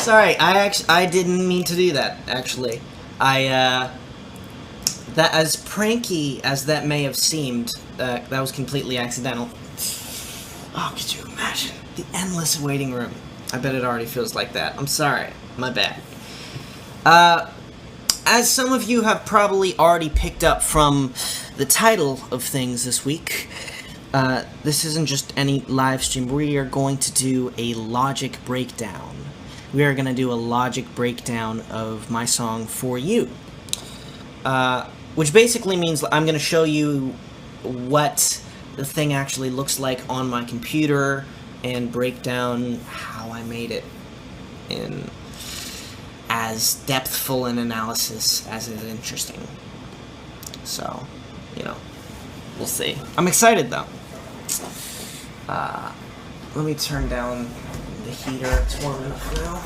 Sorry, I didn't mean to do that, actually. That as pranky as that may have seemed, that was completely accidental. Oh, could you imagine? The endless waiting room. I bet it already feels like that. I'm sorry. My bad. As some of you have probably already picked up from the title of things this week, this isn't just any live stream. We are going to do a logic breakdown. We are going to do a logic breakdown of my song For You. Which basically means I'm going to show you what the thing actually looks like on my computer and break down how I made it in as depthful an analysis as is interesting. So, you know, we'll see. I'm excited though. Let me turn down the heater. It's warm enough now.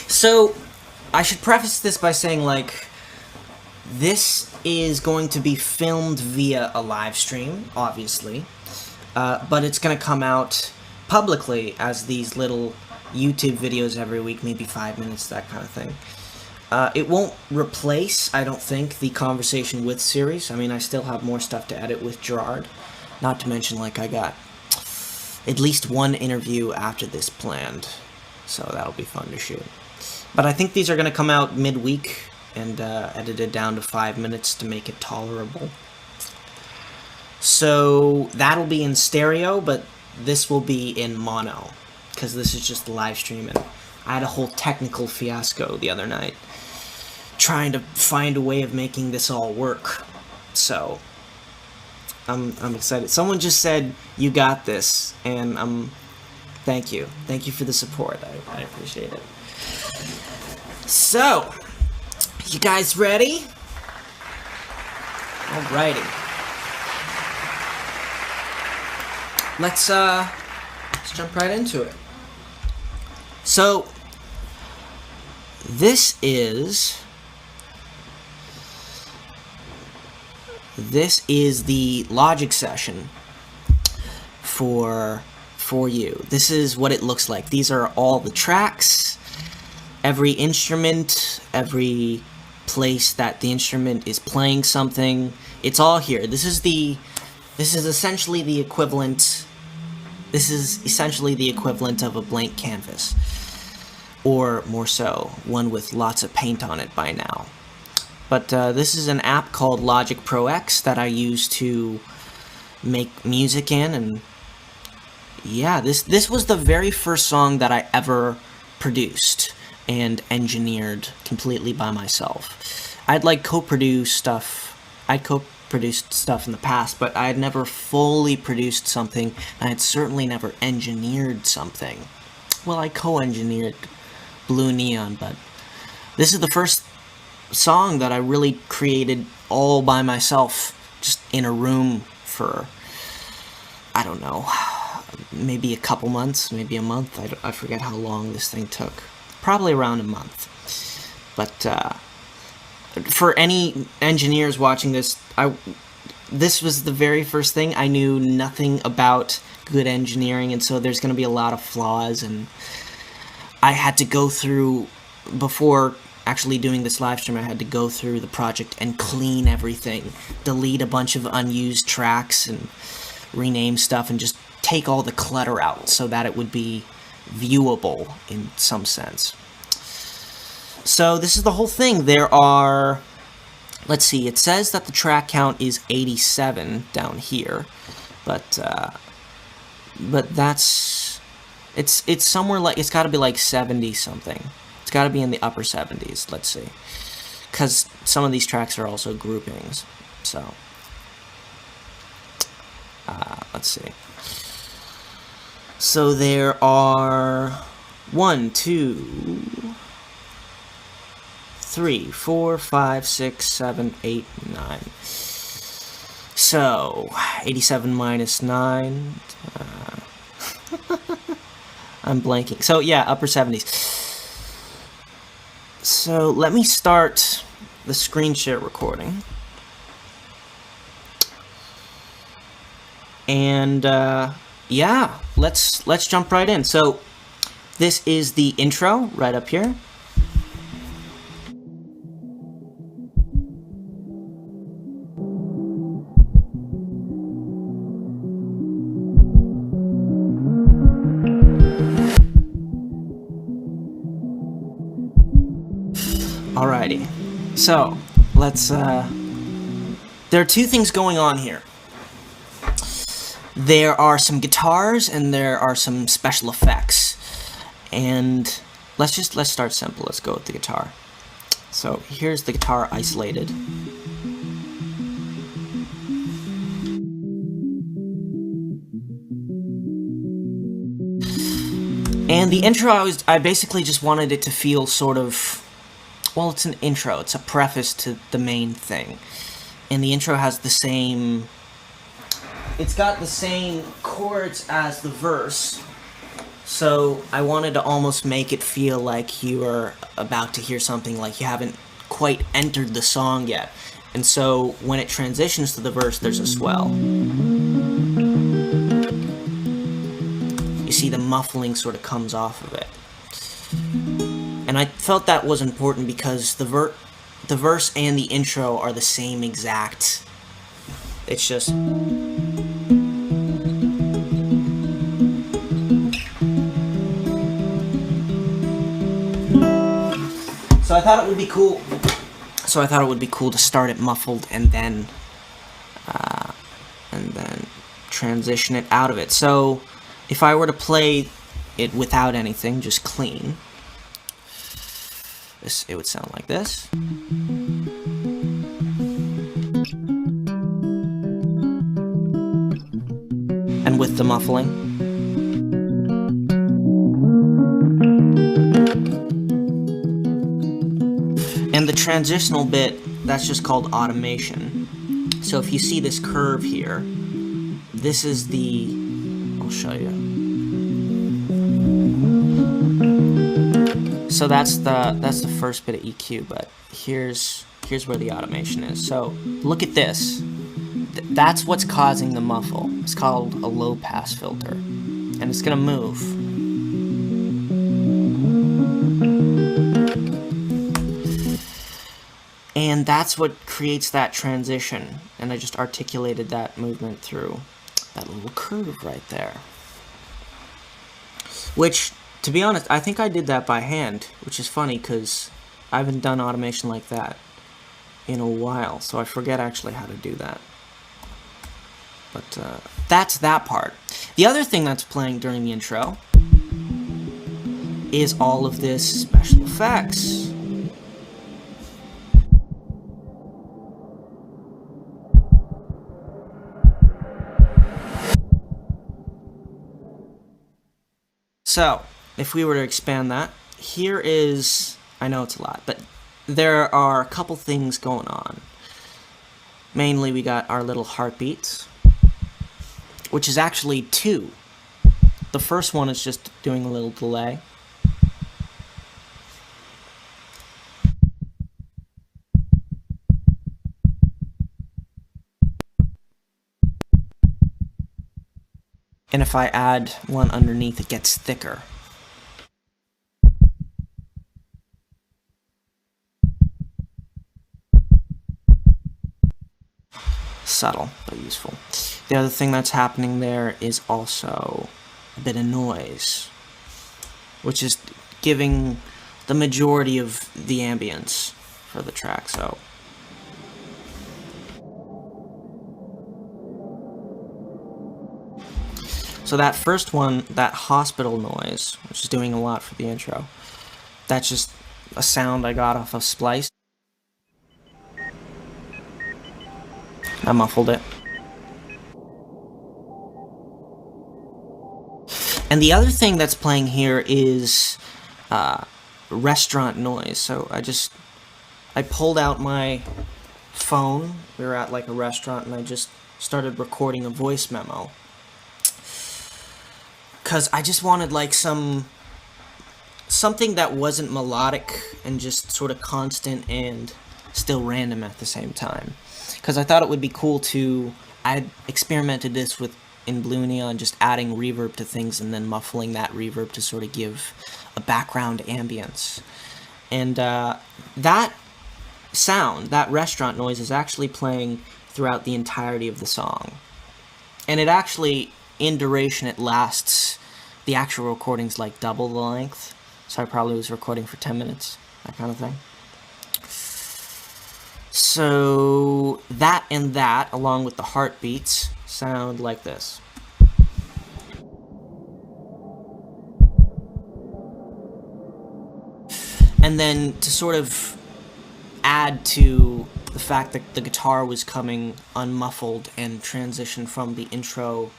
So, I should preface this by saying, like, this is going to be filmed via a live stream, obviously, but it's going to come out publicly as these little YouTube videos every week, maybe 5 minutes, that kind of thing. It won't replace, I don't think, the Conversation With series. I mean, I still have more stuff to edit with Gerard, not to mention, like, I got at least one interview after this planned, so that'll be fun to shoot. But I think these are going to come out midweek and edited down to 5 minutes to make it tolerable. So that'll be in stereo, but this will be in mono, because this is just live streaming. I had a whole technical fiasco the other night, trying to find a way of making this all work. So I'm excited. Someone just said, "You got this," and thank you. Thank you for the support. I appreciate it. So, you guys ready? Alrighty. Let's jump right into it. So, this is the logic session for you. This is what it looks like. These are all the tracks. Every instrument, every place that the instrument is playing something, it's all here. This is essentially the equivalent. This is essentially the equivalent of a blank canvas, or more so, one with lots of paint on it by now. But this is an app called Logic Pro X that I use to make music in, and yeah, this was the very first song that I ever produced and engineered completely by myself. I'd like co-produced stuff. I'd co-produced stuff in the past, but I had never fully produced something, and I had certainly never engineered something. Well, I co-engineered Blue Neon, but this is the first song that I really created all by myself, just in a room for, I don't know, maybe a couple months, maybe a month. I forget how long this thing took. Probably around a month. But for any engineers watching this, this was the very first thing. I knew nothing about good engineering, and so there's going to be a lot of flaws, and I had to go through, before actually doing this live stream, I had to go through the project and clean everything, delete a bunch of unused tracks, and rename stuff, and just take all the clutter out so that it would be viewable in some sense. So this is the whole thing. There are, let's see, it says that the track count is 87 down here, but that's, it's somewhere like, it's got to be like 70 something. It's got to be in the upper 70s, let's see, because some of these tracks are also groupings. So let's see. So there are 1, 2, 3, 4, 5, 6, 7, 8, 9. So 87 minus 9. I'm blanking. So yeah, upper 70s. So let me start the screen share recording. And yeah, let's jump right in. So this is the intro right up here. Alrighty, so let's there are two things going on here. There are some guitars and there are some special effects. And let's start simple. Let's go with the guitar. So here's the guitar isolated. And the intro, I basically just wanted it to feel sort of, well, it's an intro. It's a preface to the main thing. And the intro has the same, it's got the same chords as the verse. So I wanted to almost make it feel like you are about to hear something, like you haven't quite entered the song yet. And so when it transitions to the verse, there's a swell. You see the muffling sort of comes off of it. And I felt that was important because the verse and the intro are the same exact. It's just... So I thought it would be cool. To start it muffled and then transition it out of it. So if I were to play it without anything, just clean, it would sound like this. And with the muffling. And the transitional bit, that's just called automation. So if you see this curve here, this is the... I'll show you. So that's the first bit of EQ, but here's where the automation is. So look at this. That's what's causing the muffle. It's called a low pass filter. And it's gonna move. And that's what creates that transition. And I just articulated that movement through that little curve right there. Which, to be honest, I think I did that by hand, which is funny because I haven't done automation like that in a while, so I forget actually how to do that. But that's that part. The other thing that's playing during the intro is all of this special effects. So, if we were to expand that, here is, I know it's a lot, but there are a couple things going on. Mainly we got our little heartbeats, which is actually two. The first one is just doing a little delay. And if I add one underneath, it gets thicker. Subtle, but useful. The other thing that's happening there is also a bit of noise, which is giving the majority of the ambience for the track, so... So that first one, that hospital noise, which is doing a lot for the intro, that's just a sound I got off of Splice. I muffled it. And the other thing that's playing here is restaurant noise. So I pulled out my phone. We were at like a restaurant and I just started recording a voice memo. Because I just wanted like something that wasn't melodic and just sort of constant and still random at the same time. Because I thought it would be cool to... I experimented this with in Blue Neon, just adding reverb to things and then muffling that reverb to sort of give a background ambience. And that sound, that restaurant noise, is actually playing throughout the entirety of the song. And it actually, in duration, it lasts, the actual recording's like double the length. So I probably was recording for 10 minutes, that kind of thing. So that and that, along with the heartbeats, sound like this. And then to sort of add to the fact that the guitar was coming unmuffled and transition from the intro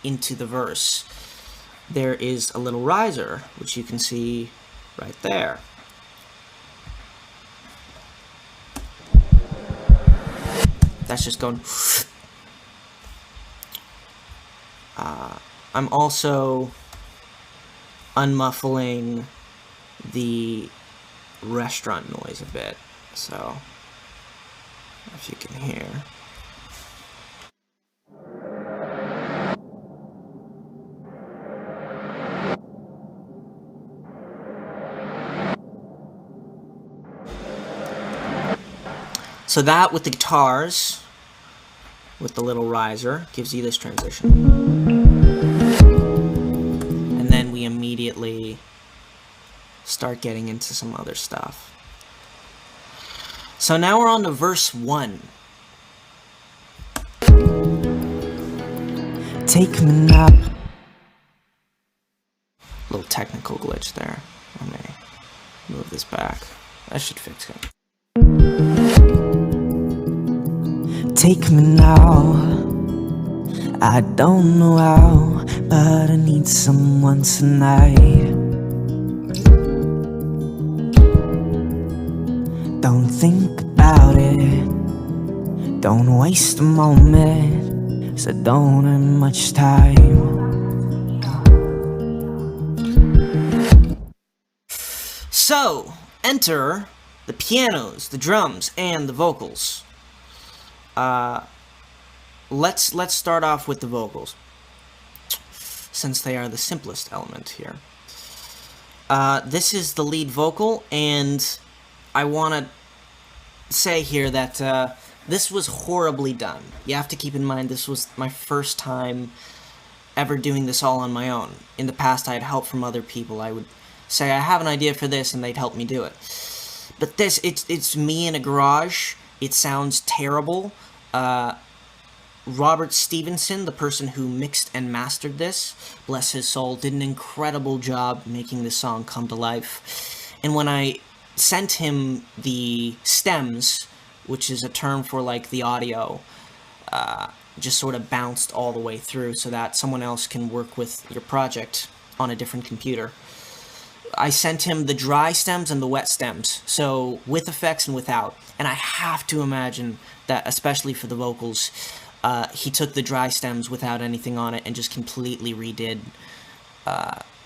into the verse, there is a little riser, which you can see right there. That's just going. I'm also unmuffling the restaurant noise a bit, so if you can hear. So that, with the guitars, with the little riser, gives you this transition. And then we immediately start getting into some other stuff. So now we're on to verse 1. Take me now. Little technical glitch there. Let me move this back. That should fix it. Take me now. I don't know how, but I need someone tonight. Don't think about it. Don't waste a moment. So don't have much time. So, enter the pianos, the drums, and the vocals. Let's start off with the vocals, since they are the simplest element here. This is the lead vocal, and I want to say here that this was horribly done. You have to keep in mind this was my first time ever doing this all on my own. In the past, I had help from other people. I would say, I have an idea for this, and they'd help me do it. But this, it's me in a garage. It sounds terrible. Robert Stevenson, the person who mixed and mastered this, bless his soul, did an incredible job making this song come to life. And when I sent him the stems, which is a term for like the audio, just sort of bounced all the way through so that someone else can work with your project on a different computer. I sent him the dry stems and the wet stems, so with effects and without. And I have to imagine that, especially for the vocals, he took the dry stems without anything on it and just completely redid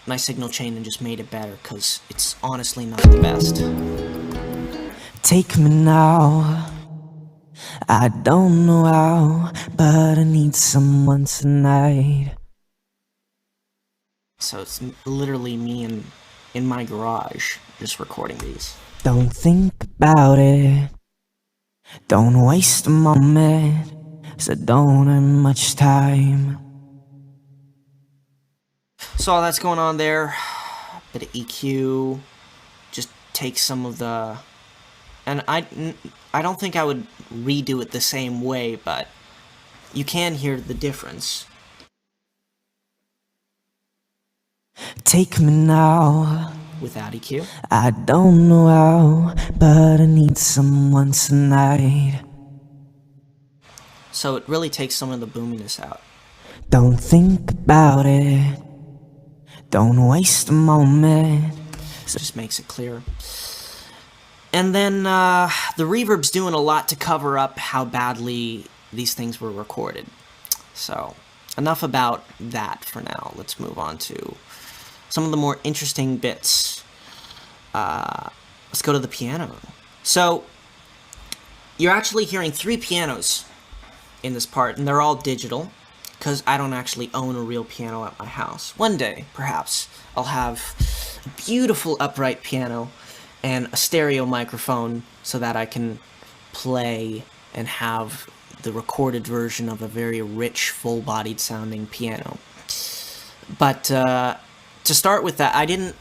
my signal chain and just made it better, because it's honestly not the best. Take me now. I don't know how, but I need someone tonight. So it's literally me in my garage just recording these. Don't think about it. Don't waste a moment. So don't have much time. So all that's going on there. Bit of EQ. Just take some of the... And I don't think I would redo it the same way, but you can hear the difference. Take me now. Without EQ. I don't know how, but I need someone tonight. So it really takes some of the boominess out. Don't think about it. Don't waste a moment. So it just makes it clearer. And then the reverb's doing a lot to cover up how badly these things were recorded. So enough about that for now. Let's move on to some of the more interesting bits. Let's go to the piano. So you're actually hearing 3 pianos in this part, and they're all digital. because I don't actually own a real piano at my house. One day, perhaps, I'll have a beautiful upright piano and a stereo microphone so that I can play and have the recorded version of a very rich, full-bodied sounding piano. But to start with that, I didn't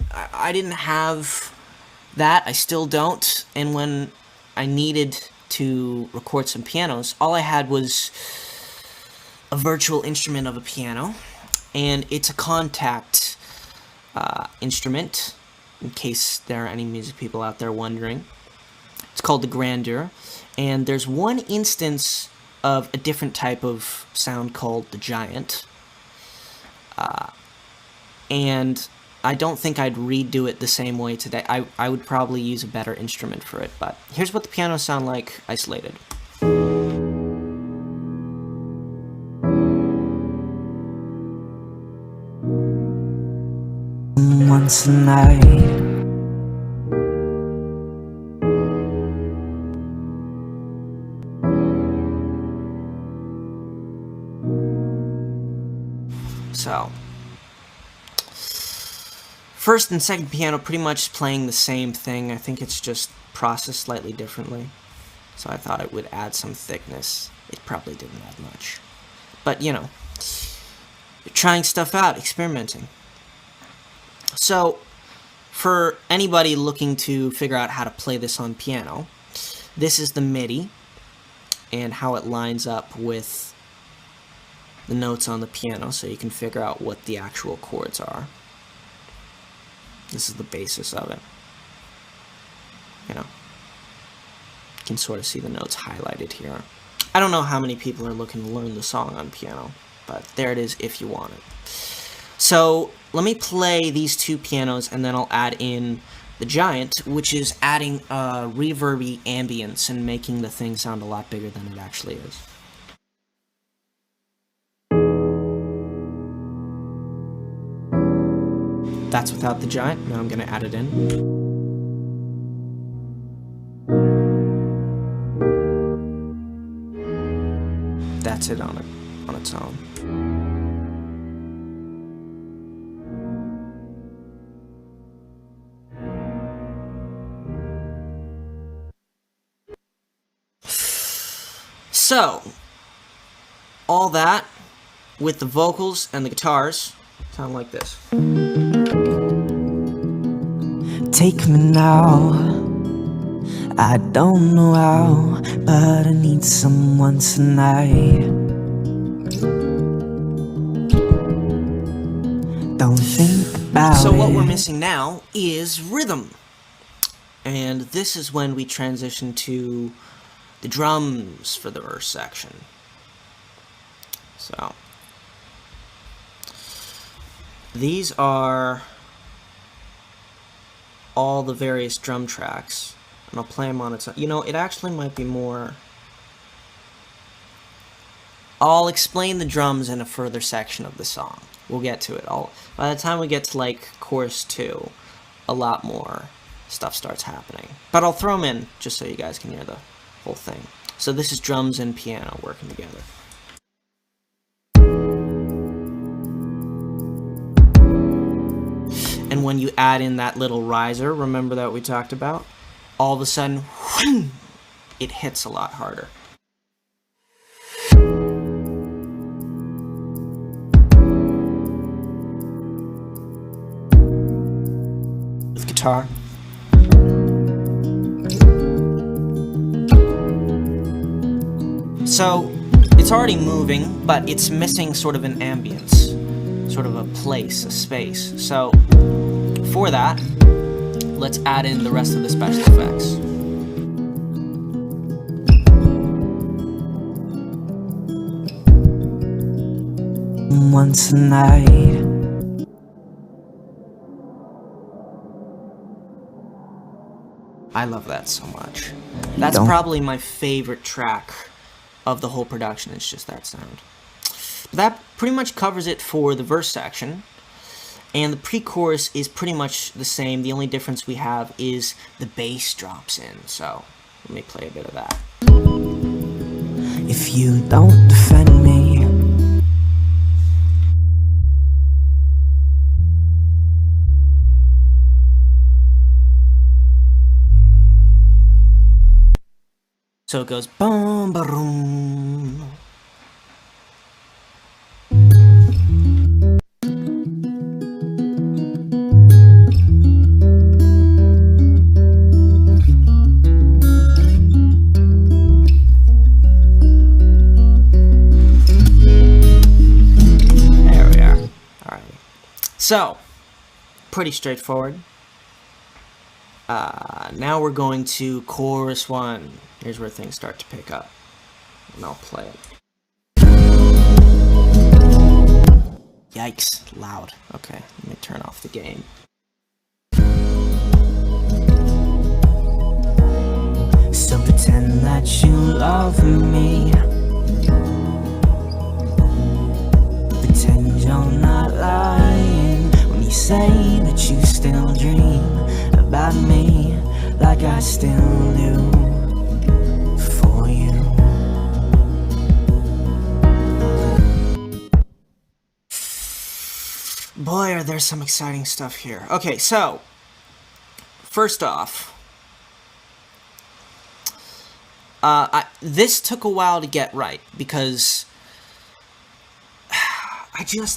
have that. I still don't. And when I needed to record some pianos, all I had was a virtual instrument of a piano, and it's a contact instrument, in case there are any music people out there wondering. It's called the grandeur, and there's one instance of a different type of sound called the giant, and I don't think I'd redo it the same way today. I would probably use a better instrument for it, but here's what the pianos sound like isolated. Once a night, so first and second piano pretty much playing the same thing. I think it's just processed slightly differently, so I thought it would add some thickness. It probably didn't add much, but you know, you're trying stuff out, experimenting. So, for anybody looking to figure out how to play this on piano, this is the MIDI and how it lines up with the notes on the piano, so you can figure out what the actual chords are. This is the basis of it. You know, you can sort of see the notes highlighted here. I don't know how many people are looking to learn the song on piano, but there it is if you want it. So, let me play these two pianos, and then I'll add in the giant, which is adding a reverby ambience and making the thing sound a lot bigger than it actually is. That's without the giant. Now I'm going to add it in. That's it on its own. So, all that with the vocals and the guitars sound like this. Take me now, I don't know how, but I need someone tonight. Don't think about it. So what we're missing now is rhythm. And this is when we transition to the drums for the verse section. So, these are all the various drum tracks, and I'll play them on its own. You know, it actually might be more... I'll explain the drums in a further section of the song. We'll get to it. By the time we get to, like, chorus 2, a lot more stuff starts happening. But I'll throw them in, just so you guys can hear the whole thing. So this is drums and piano working together. And when you add in that little riser, remember that we talked about, all of a sudden, it hits a lot harder. With guitar. So, it's already moving, but it's missing sort of an ambience, sort of a place, a space. So, for that, let's add in the rest of the special effects. Once a night, I love that so much. That's probably my favorite track of the whole production. It's just that sound. But that pretty much covers it for the verse section. And the pre-chorus is pretty much the same. The only difference we have is the bass drops in. So, let me play a bit of that. If you don't defend me, So it goes boom, ba-room. There we are. Alright. So, pretty straightforward. Now we're going to chorus 1. Here's where things start to pick up. And I'll play it. Yikes, loud. Okay, let me turn off the gain. So pretend that you love me. Pretend you're not lying when you say that you still dream about me like I still do for you. Boy, are there some exciting stuff here. Okay, so first off, this took a while to get right because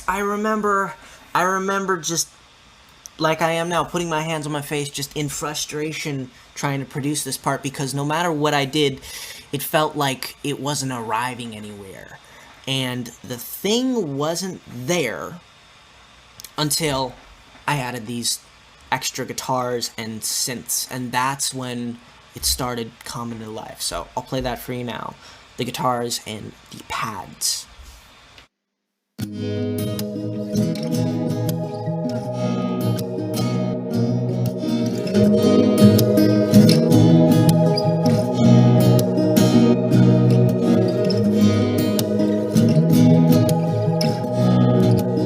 I remember just like I am now, putting my hands on my face just in frustration trying to produce this part, because no matter what I did, it felt like it wasn't arriving anywhere. And the thing wasn't there until I added these extra guitars and synths, and that's when it started coming to life. So I'll play that for you now. The guitars and the pads.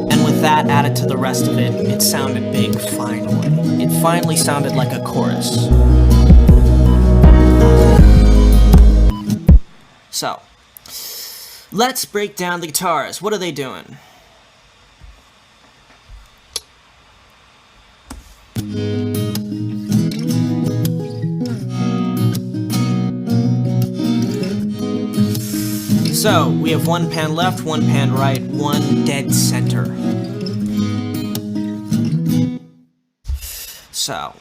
And with that added to the rest of it, it sounded big finally. It finally sounded like a chorus. So, let's break down the guitars. What are they doing? So, we have one pan left, one pan right, one dead center. So,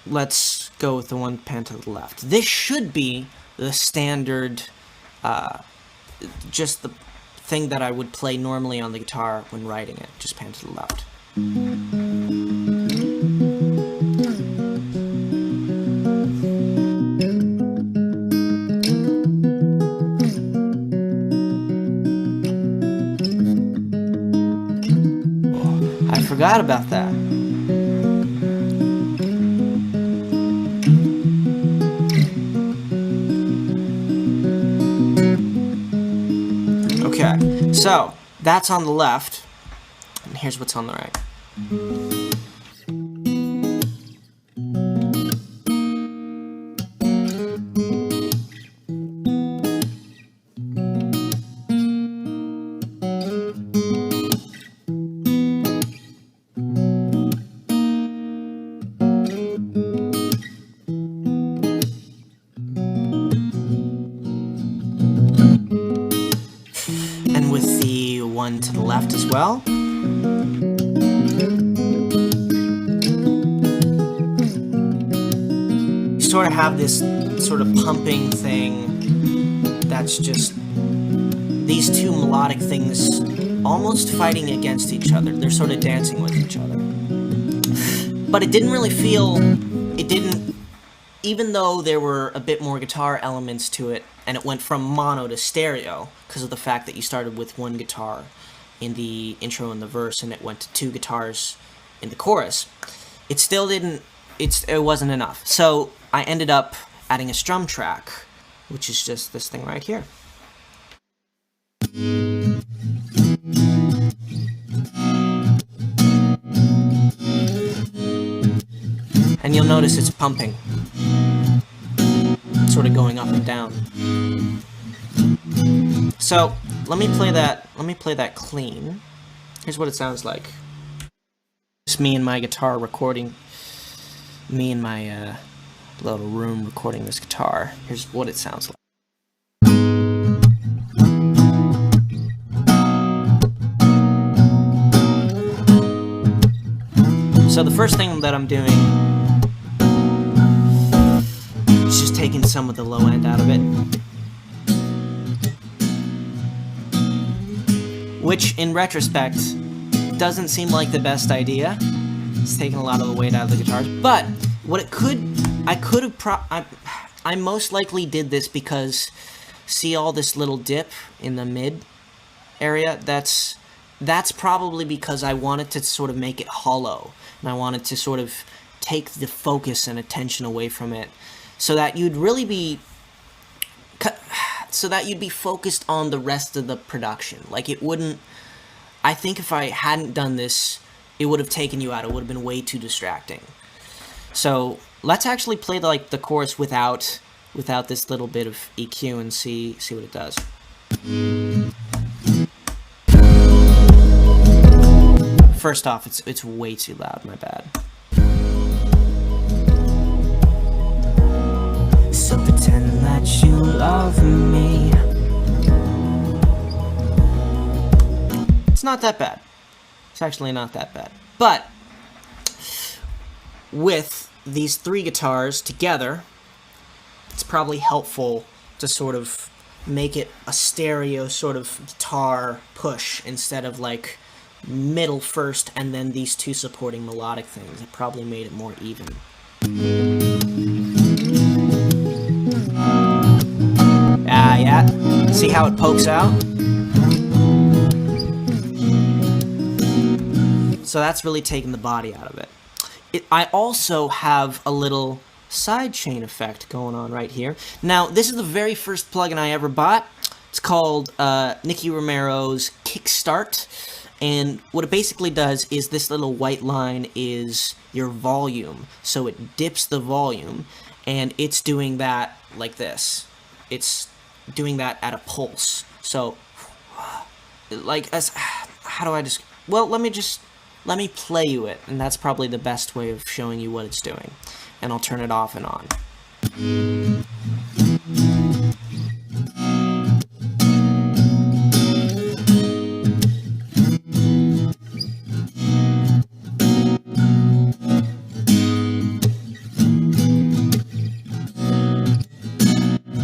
let's go with the one pan to the left. This should be the standard, just the thing that I would play normally on the guitar when writing it, just pan to the left. I forgot about that. Okay, so that's on the left, and here's what's on the right. And with the one to the left as well. You sort of have this sort of pumping thing that's just these two melodic things almost fighting against each other. They're sort of dancing with each other. But it didn't really feel, even though there were a bit more guitar elements to it, and it went from mono to stereo because of the fact that you started with one guitar in the intro and the verse and it went to two guitars in the chorus, it still didn't, it wasn't enough. So I ended up adding a strum track, which is just this thing right here. And you'll notice it's pumping, sort of going up and down. So let me play that clean. Here's what it sounds like. It's me and my guitar recording, me and my a little room recording this guitar. Here's what it sounds like. So the first thing that I'm doing is just taking some of the low end out of it, which in retrospect doesn't seem like the best idea. It's taking a lot of the weight out of the guitars, but what it could, I most likely did this because see all this little dip in the mid area? That's probably because I wanted to sort of make it hollow, and I wanted to sort of take the focus and attention away from it, so that you'd really be, focused on the rest of the production. Like it wouldn't, I think if I hadn't done this, it would have taken you out. It would have been way too distracting. So let's actually play the chorus without this little bit of EQ and see what it does. First off, it's way too loud, my bad. So pretend that you love me. It's not that bad. It's actually not that bad. But with these three guitars together, it's probably helpful to sort of make it a stereo sort of guitar push instead of like middle first and then these two supporting melodic things. It probably made it more even. Yeah. See how it pokes out? So that's really taking the body out of it. I also have a little sidechain effect going on right here. Now, this is the very first plugin I ever bought. It's called Nicky Romero's Kickstart. And what it basically does is this little white line is your volume. So it dips the volume, and it's doing that like this. It's doing that at a pulse. So, like, how do I just... Well, let me play you it, and that's probably the best way of showing you what it's doing. And I'll turn it off and on.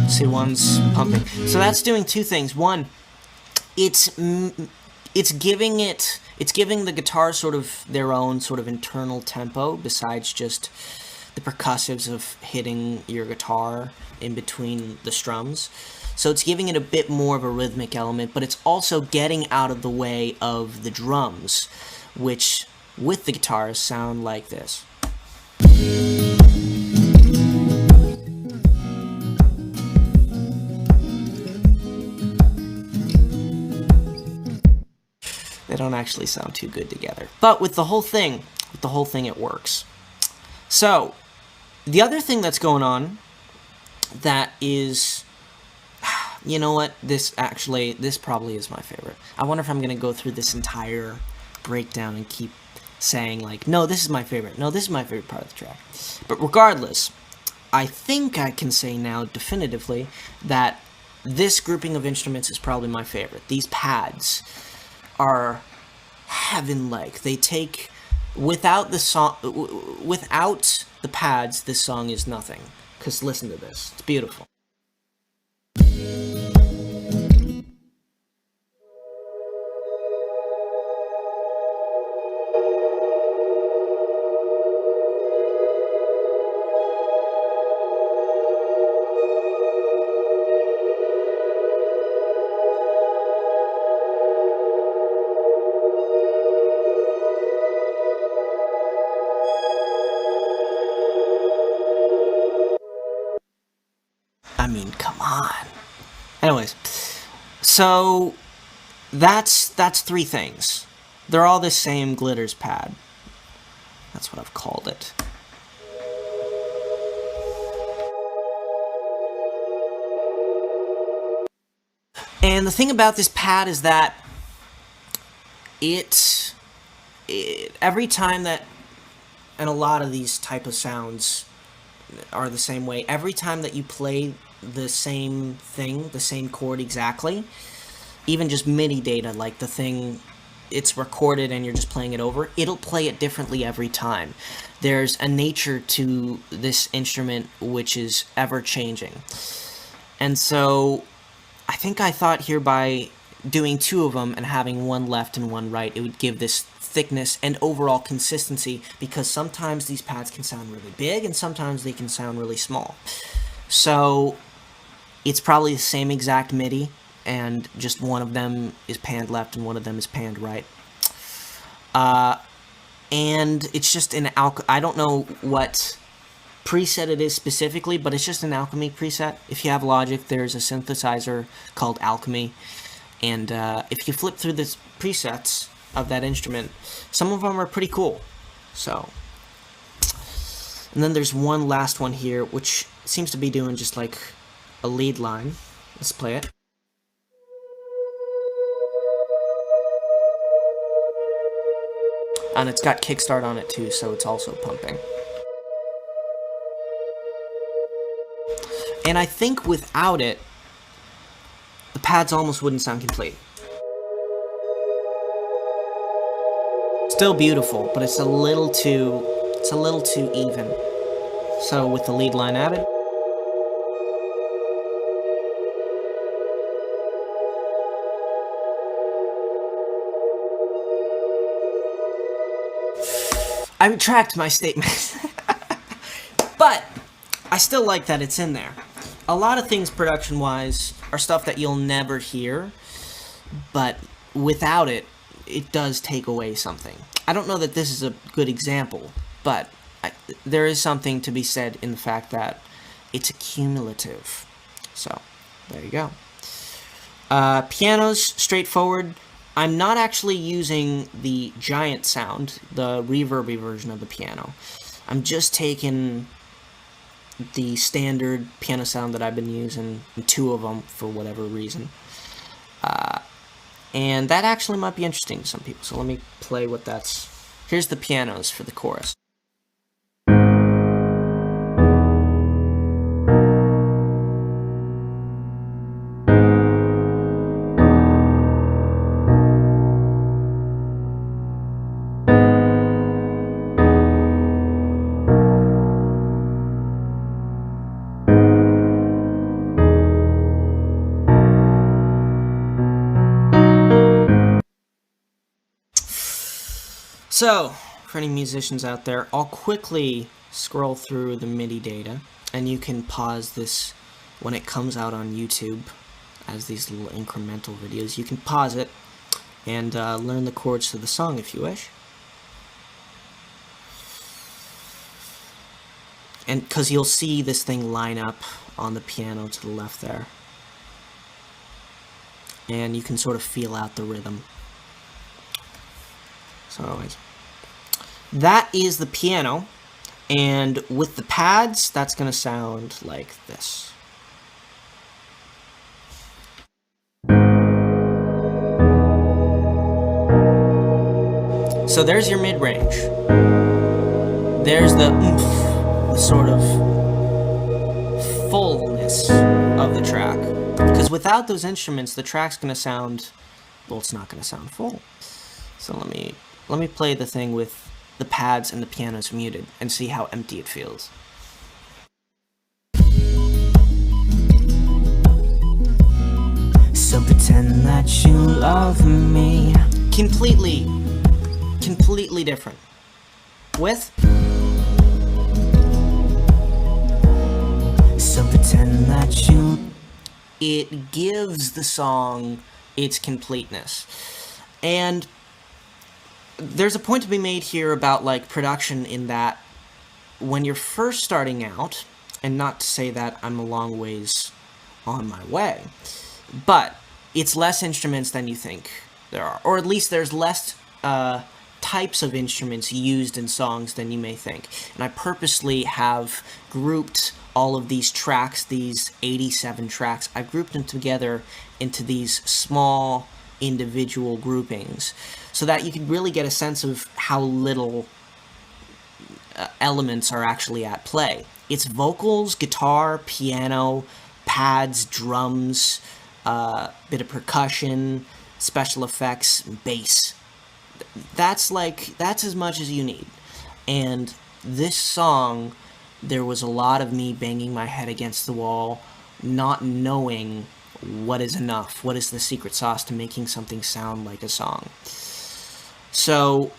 See, one's pumping. So that's doing two things. One, it's giving the guitar sort of their own sort of internal tempo besides just the percussives of hitting your guitar in between the strums. So it's giving it a bit more of a rhythmic element, but it's also getting out of the way of the drums, which with the guitars sound like this. They don't actually sound too good together. But with the whole thing it works. So, the other thing that's going on that is, you know what, this probably is my favorite. I wonder if I'm going to go through this entire breakdown and keep saying like, no, this is my favorite. No, this is my favorite part of the track. But regardless, I think I can say now definitively that this grouping of instruments is probably my favorite. These pads are heaven-like. They take, without the pads, this song is nothing. Because listen to this. It's beautiful. I mean, come on. Anyways, so that's three things. They're all the same glitters pad. That's what I've called it. And the thing about this pad is that it every time that, and a lot of these type of sounds are the same way. Every time that you play the same thing, the same chord exactly, even just MIDI data, like the thing, it's recorded and you're just playing it over, it'll play it differently every time. There's a nature to this instrument which is ever-changing. And so I think I thought here by doing two of them and having one left and one right, it would give this thickness and overall consistency, because sometimes these pads can sound really big and sometimes they can sound really small. So it's probably the same exact MIDI, and just one of them is panned left and one of them is panned right. And it's just an I don't know what preset it is specifically, but it's just an Alchemy preset. If you have Logic, there's a synthesizer called Alchemy, and if you flip through the presets of that instrument, some of them are pretty cool. So, and then there's one last one here, which seems to be doing just like a lead line. Let's play it. And it's got kickstart on it too, so it's also pumping. And I think without it, the pads almost wouldn't sound complete. Still beautiful, but it's a little too even. So with the lead line added, I retract my statement. But I still like that it's in there. A lot of things production-wise are stuff that you'll never hear, but without it, it does take away something. I don't know that this is a good example, but there is something to be said in the fact that it's cumulative. So, there you go. Piano's straightforward. I'm not actually using the giant sound, the reverby version of the piano. I'm just taking the standard piano sound that I've been using, two of them for whatever reason. And that actually might be interesting to some people, so let me play what that's... Here's the pianos for the chorus. So, for any musicians out there, I'll quickly scroll through the MIDI data, and you can pause this when it comes out on YouTube as these little incremental videos. You can pause it and learn the chords to the song if you wish. And because you'll see this thing line up on the piano to the left there. And you can sort of feel out the rhythm. So anyways, that is the piano, and with the pads, that's going to sound like this. So there's your mid-range. There's the oomph, the sort of fullness of the track. Because without those instruments, the track's going to sound, well, it's not going to sound full. So let me play the thing with the pads and the pianos muted and see how empty it feels. So pretend that you love me. Completely different. With so pretend that you... It gives the song its completeness. And there's a point to be made here about, like, production, in that when you're first starting out, and not to say that I'm a long ways on my way, but it's less instruments than you think there are, or at least there's less types of instruments used in songs than you may think. And I purposely have grouped all of these tracks, these 87 tracks, I've grouped them together into these small individual groupings, so that you can really get a sense of how little elements are actually at play. It's vocals, guitar, piano, pads, drums, bit of percussion, special effects, bass. That's as much as you need. And this song, there was a lot of me banging my head against the wall, not knowing what is enough, what is the secret sauce to making something sound like a song. So,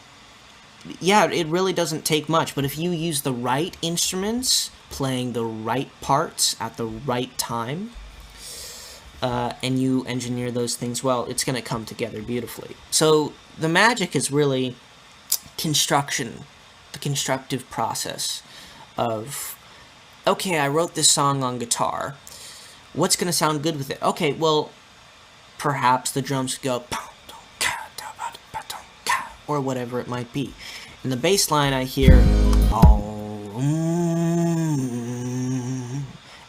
yeah, it really doesn't take much, but if you use the right instruments, playing the right parts at the right time, and you engineer those things well, it's going to come together beautifully. So the magic is really construction, the constructive process of, okay, I wrote this song on guitar. What's going to sound good with it? Okay, well, perhaps the drums go, or whatever it might be. In the bass line, I hear,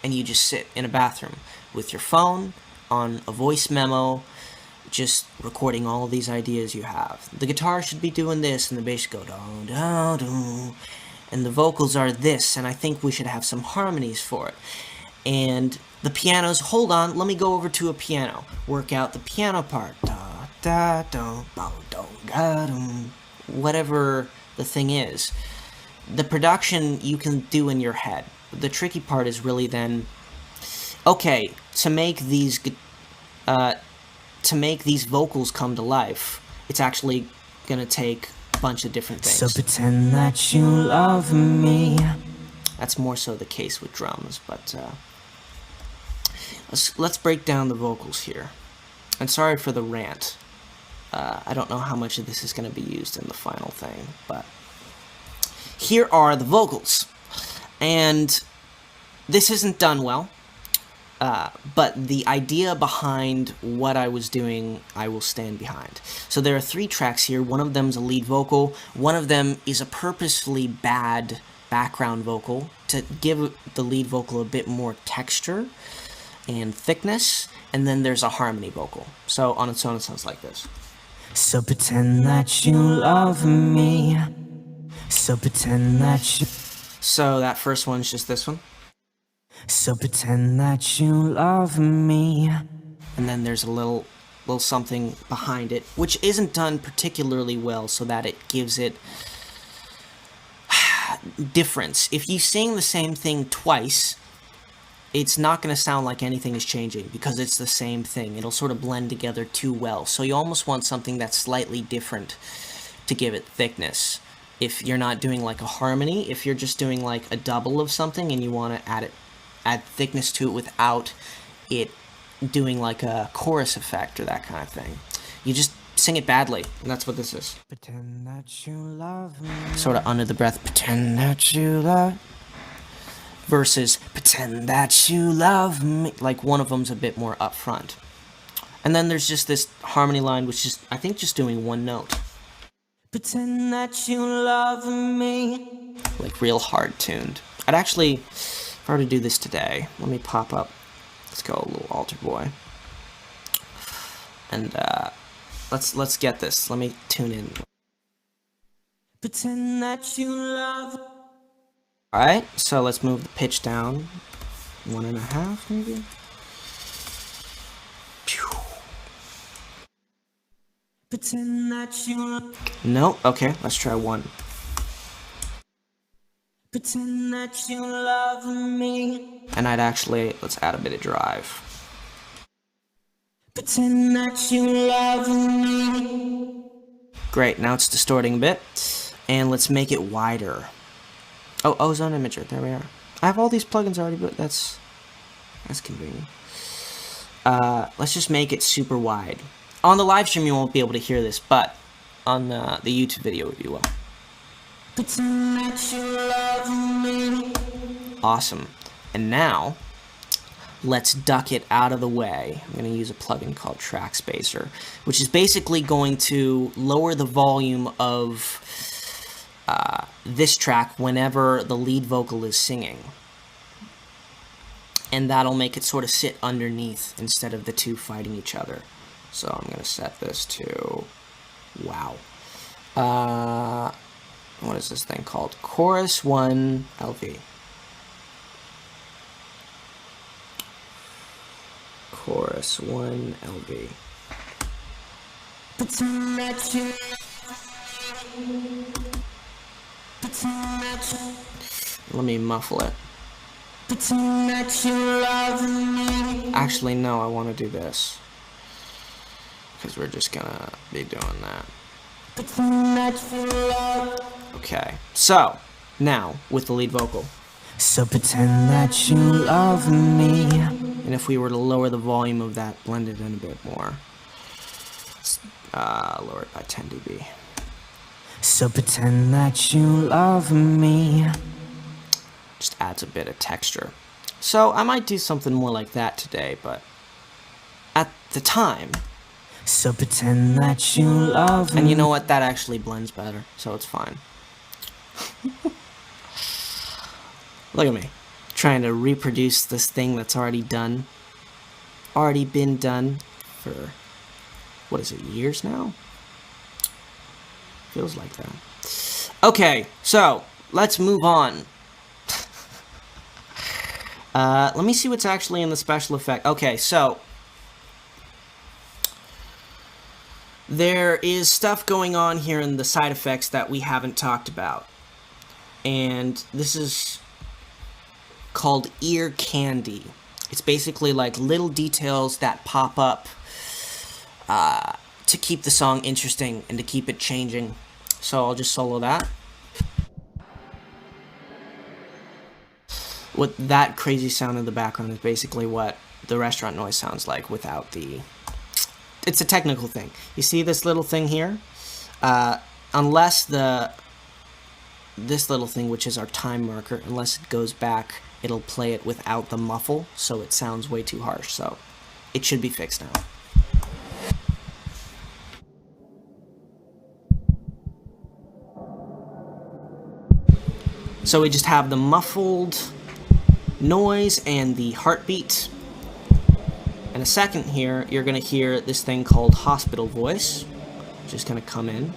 and you just sit in a bathroom with your phone on a voice memo, just recording all of these ideas you have. The guitar should be doing this, and the bass should go, and the vocals are this, and I think we should have some harmonies for it. And the pianos, hold on, let me go over to a piano. Work out the piano part. Whatever the thing is. The production you can do in your head. The tricky part is really then, okay, to make these vocals come to life, it's actually gonna take a bunch of different things. So pretend that you love me. That's more so the case with drums, but let's break down the vocals here. And sorry for the rant. I don't know how much of this is going to be used in the final thing, but here are the vocals. And this isn't done well, but the idea behind what I was doing, I will stand behind. So there are 3 tracks here. One of them is a lead vocal. One of them is a purposefully bad background vocal to give the lead vocal a bit more texture and thickness. And then there's a harmony vocal. So on its own, it sounds like this. So pretend that you love me. So pretend that you... So that first one's just this one. So pretend that you love me. And then there's a little something behind it, which isn't done particularly well, so that it gives it difference. If you sing the same thing twice, it's not going to sound like anything is changing because it's the same thing. It'll sort of blend together too well. So you almost want something that's slightly different to give it thickness. If you're not doing like a harmony, if you're just doing like a double of something and you want to add thickness to it without it doing like a chorus effect or that kind of thing, you just sing it badly, and that's what this is. Pretend that you love me. Sort of under the breath, pretend that you love, versus pretend that you love me. Like one of them's a bit more upfront. And then there's just this harmony line, which is, I think, just doing one note. Pretend that you love me. Like real hard tuned. I'd actually, if I were to do this today, let me pop up. Let's go a little altar boy. And let's get this. Let me tune in. Pretend that you love. Alright, so let's move the pitch down 1.5 maybe. Pretend that you... No, okay, let's try 1. Pretend that you love me. And I'd actually, let's add a bit of drive. Pretend that you love me. Great, now it's distorting a bit. And let's make it wider. Oh, ozone imager, there we are. I have all these plugins already, but that's convenient. Let's just make it super wide. On the live stream, you won't be able to hear this, but on the YouTube video, you will. Pretend that you love me. Awesome. And now, let's duck it out of the way. I'm going to use a plugin called Track Spacer, which is basically going to lower the volume of this track whenever the lead vocal is singing. And that'll make it sort of sit underneath instead of the two fighting each other. So I'm going to set this to, wow. what is this thing called? Chorus 1 LV. Chorus 1 LV. Let me muffle it. Actually, no, I want to do this. Because we're just gonna be doing that. Okay, so, now, with the lead vocal. So pretend that you love me. And if we were to lower the volume of that, blend it in a bit more. Lower it by 10 dB. So pretend that you love me. Just adds a bit of texture. So I might do something more like that today, but at the time. So pretend that you love me. And you know what? That actually blends better, so it's fine. Look at me, trying to reproduce this thing that's already done. Already been done for, what is it, years now? Feels like that. Okay, so let's move on. Let me see what's actually in the special effect. Okay, so there is stuff going on here in the side effects that we haven't talked about. And this is called ear candy. It's basically like little details that pop up to keep the song interesting and to keep it changing. So I'll just solo that. What that crazy sound in the background is basically what the restaurant noise sounds like without the... It's a technical thing. You see this little thing here? Unless this little thing, which is our time marker, unless it goes back, it'll play it without the muffle, so it sounds way too harsh. So it should be fixed now. So we just have the muffled noise and the heartbeat. In a second here, you're going to hear this thing called hospital voice, which is going to come in.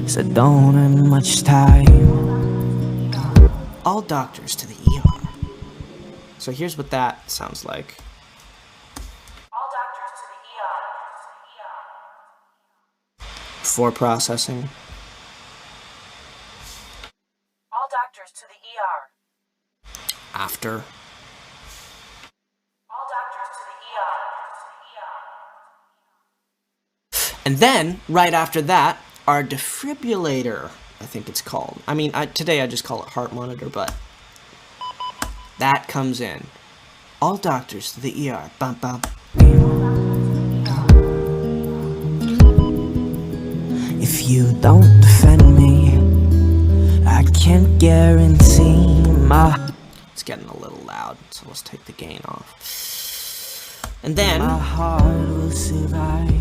So don't have much time. All doctors to the ER. So here's what that sounds like. All doctors to the ER. Before processing. All doctors to the ER. After. All doctors to the ER. And then, right after that, our defibrillator, I think it's called. I mean, today I just call it heart monitor, but that comes in. All doctors to the ER. Bum, bum. If you don't defend me, I can't guarantee my... It's getting a little loud, so let's take the gain off. And then, My heart will survive.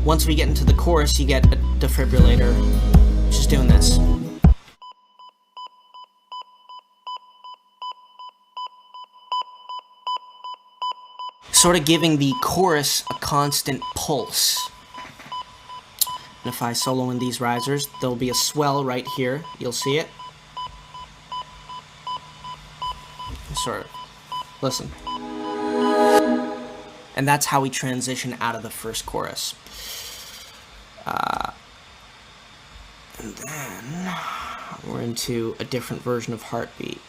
once we get into the chorus, you get a defibrillator. Just doing this. Sort of giving the chorus a constant pulse. And if I solo in these risers, there'll be a swell right here. You'll see it. Sort of. Listen. And that's how we transition out of the first chorus. And then we're into a different version of heartbeat.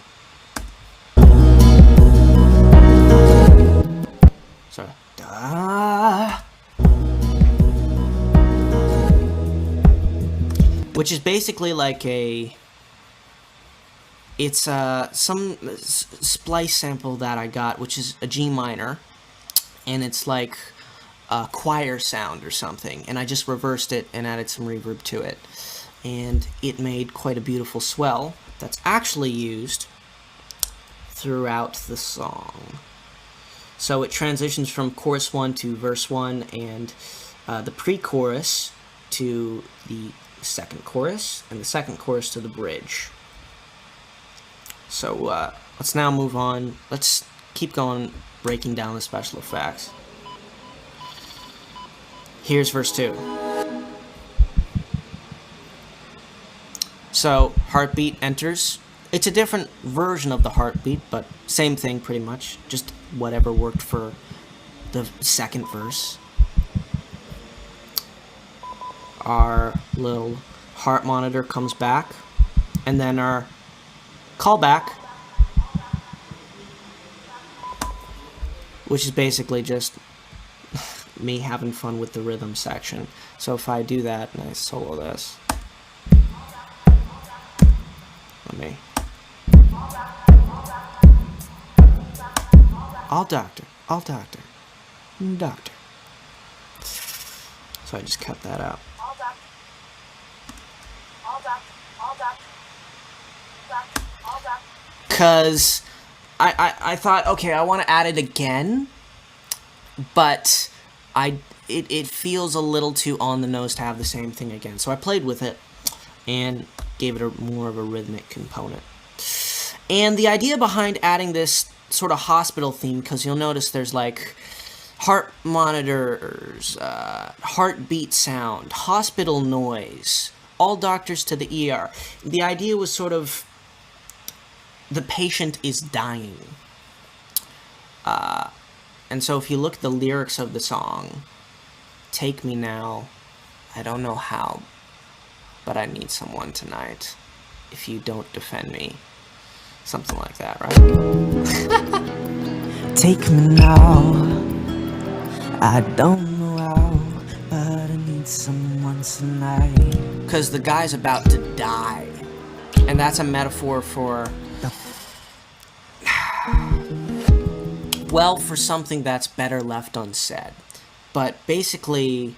Sorry. Da. Which is basically like a... It's some splice sample that I got, which is a G minor. And it's like a choir sound or something. And I just reversed it and added some reverb to it. And it made quite a beautiful swell that's actually used throughout the song. So it transitions from chorus 1 to verse 1 and the pre-chorus to the second chorus and the second chorus to the bridge. So let's now move on. Let's keep going, breaking down the special effects. Here's verse 2. So heartbeat enters. It's a different version of the heartbeat, but same thing pretty much. Just whatever worked for the second verse. Our little heart monitor comes back, and then our callback, which is basically just me having fun with the rhythm section. So if I do that and I solo this, let me. All doctor, doctor. So I just cut that out. Because I thought, okay, I want to add it again, but it feels a little too on the nose to have the same thing again. So I played with it and gave it more of a rhythmic component. And the idea behind adding this sort of hospital theme, because you'll notice there's like heart monitors, heartbeat sound, hospital noise, all doctors to the ER. The idea was sort of the patient is dying. And so if you look at the lyrics of the song, take me now, I don't know how, but I need someone tonight. If you don't defend me. Something like that, right? Take me now, I don't know how, but I need someone tonight. Because the guy's about to die. And that's a metaphor for, well, for something that's better left unsaid. But basically,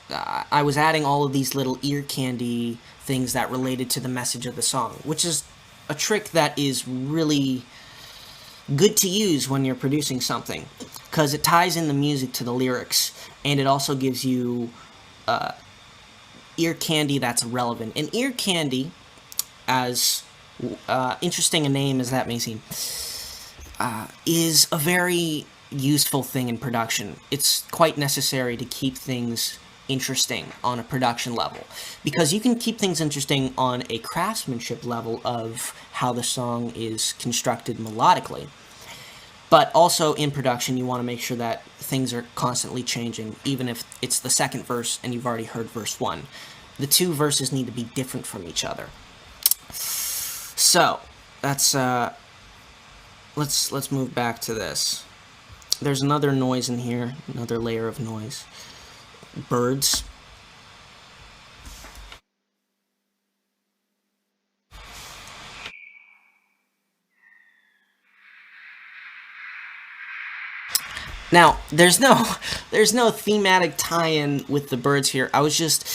I was adding all of these little ear candy things that related to the message of the song, which is a trick that is really good to use when you're producing something, because it ties in the music to the lyrics, and it also gives you ear candy that's relevant. And ear candy, as interesting a name as that may seem, is a very useful thing in production. It's quite necessary to keep things interesting on a production level, because you can keep things interesting on a craftsmanship level of how the song is constructed melodically, but also in production you want to make sure that things are constantly changing, even if it's the second verse and you've already heard verse 1. The two verses need to be different from each other. So that's let's move back to this. There's another noise in here, another layer of noise. Birds. Now, there's no thematic tie-in with the birds here. I was just,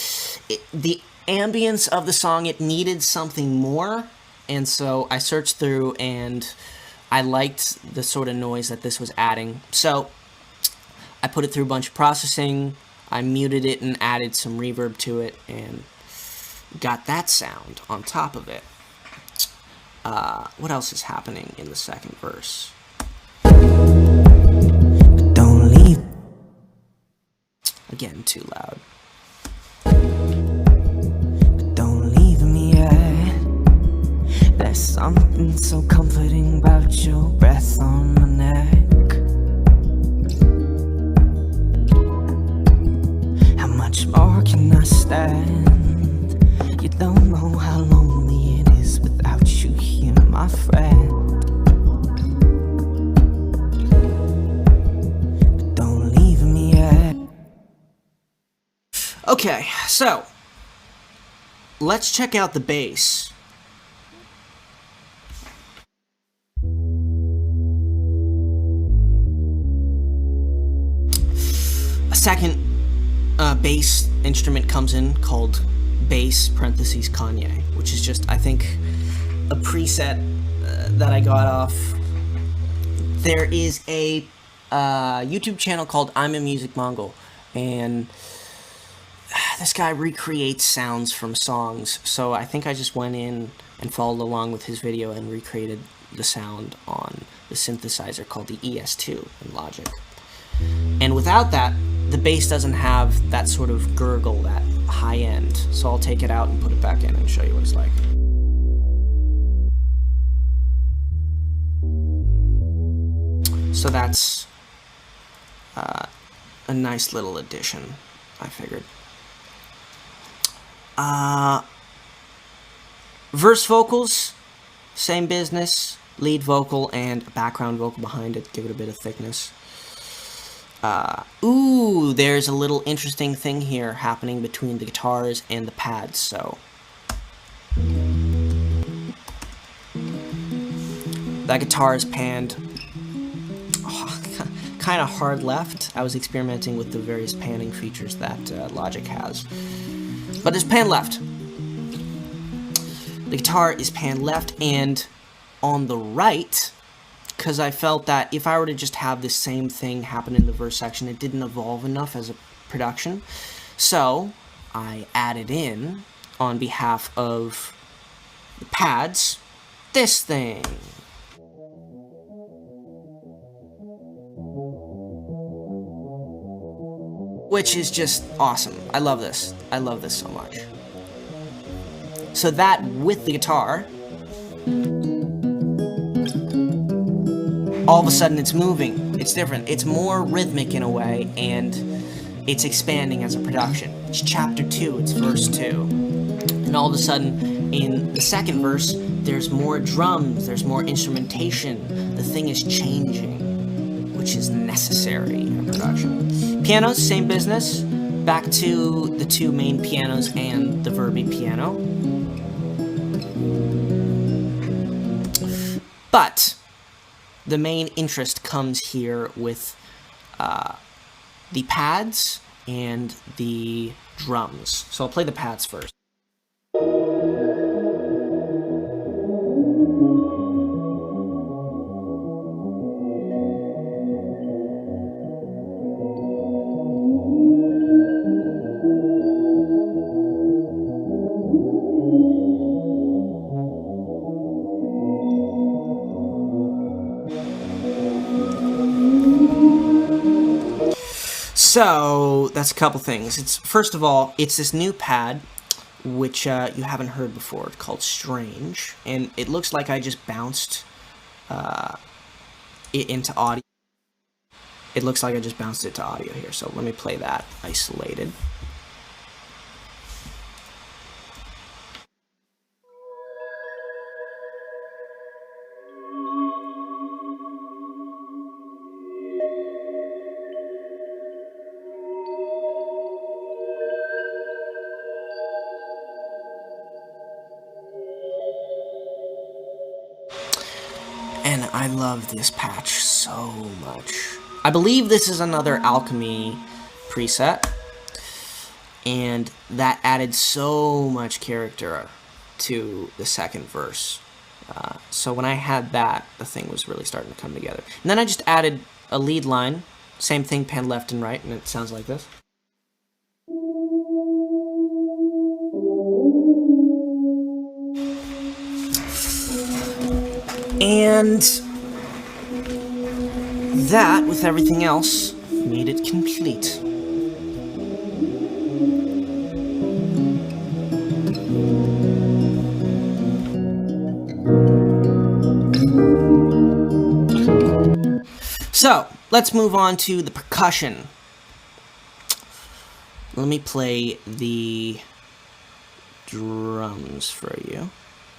the ambience of the song, it needed something more, and so I searched through and I liked the sort of noise that this was adding. So I put it through a bunch of processing, I muted it and added some reverb to it, and got that sound on top of it. What else is happening in the second verse? Don't leave. Again, too loud. Don't leave me yet. There's something so comforting about your breath on my neck. How much more can I stand? You don't know how lonely it is without you here, my friend. Don't leave me yet. Okay, so let's check out the bass. A second bass instrument comes in called bass parentheses Kanye, which is just, I think, a preset that I got off. There is a YouTube channel called I'm a Music Mongol, and this guy recreates sounds from songs, so I think I just went in and followed along with his video and recreated the sound on the synthesizer called the ES2 in Logic. And without that, the bass doesn't have that sort of gurgle, that high end, so I'll take it out and put it back in and show you what it's like. So that's a nice little addition, I figured. Verse vocals, same business. Lead vocal and a background vocal behind it, give it a bit of thickness. Ooh, there's a little interesting thing here happening between the guitars and the pads, so. That guitar is panned kind of hard left. I was experimenting with the various panning features that Logic has. But it's pan left. The guitar is pan left, and on the right, because I felt that if I were to just have the same thing happen in the verse section, it didn't evolve enough as a production. So I added in, on behalf of the pads, this thing. Which is just awesome. I love this. I love this so much. So that, with the guitar, all of a sudden it's moving. It's different. It's more rhythmic in a way, and it's expanding as a production. It's chapter 2, it's verse 2. And all of a sudden, in the second verse, there's more drums, there's more instrumentation. The thing is changing, which is necessary in a production. Pianos, same business. Back to the two main pianos and the verby piano. But the main interest comes here with the pads and the drums. So I'll play the pads first. So that's a couple things. It's first of all, it's this new pad, which you haven't heard before, called Strange, and it looks like I just bounced it into audio. It looks like I just bounced it to audio here. So let me play that isolated. And I love this patch so much. I believe this is another Alchemy preset, and that added so much character to the second verse. So when I had that, the thing was really starting to come together. And then I just added a lead line, same thing, pan left and right, and it sounds like this. And that, with everything else, made it complete. So, let's move on to the percussion. Let me play the drums for you.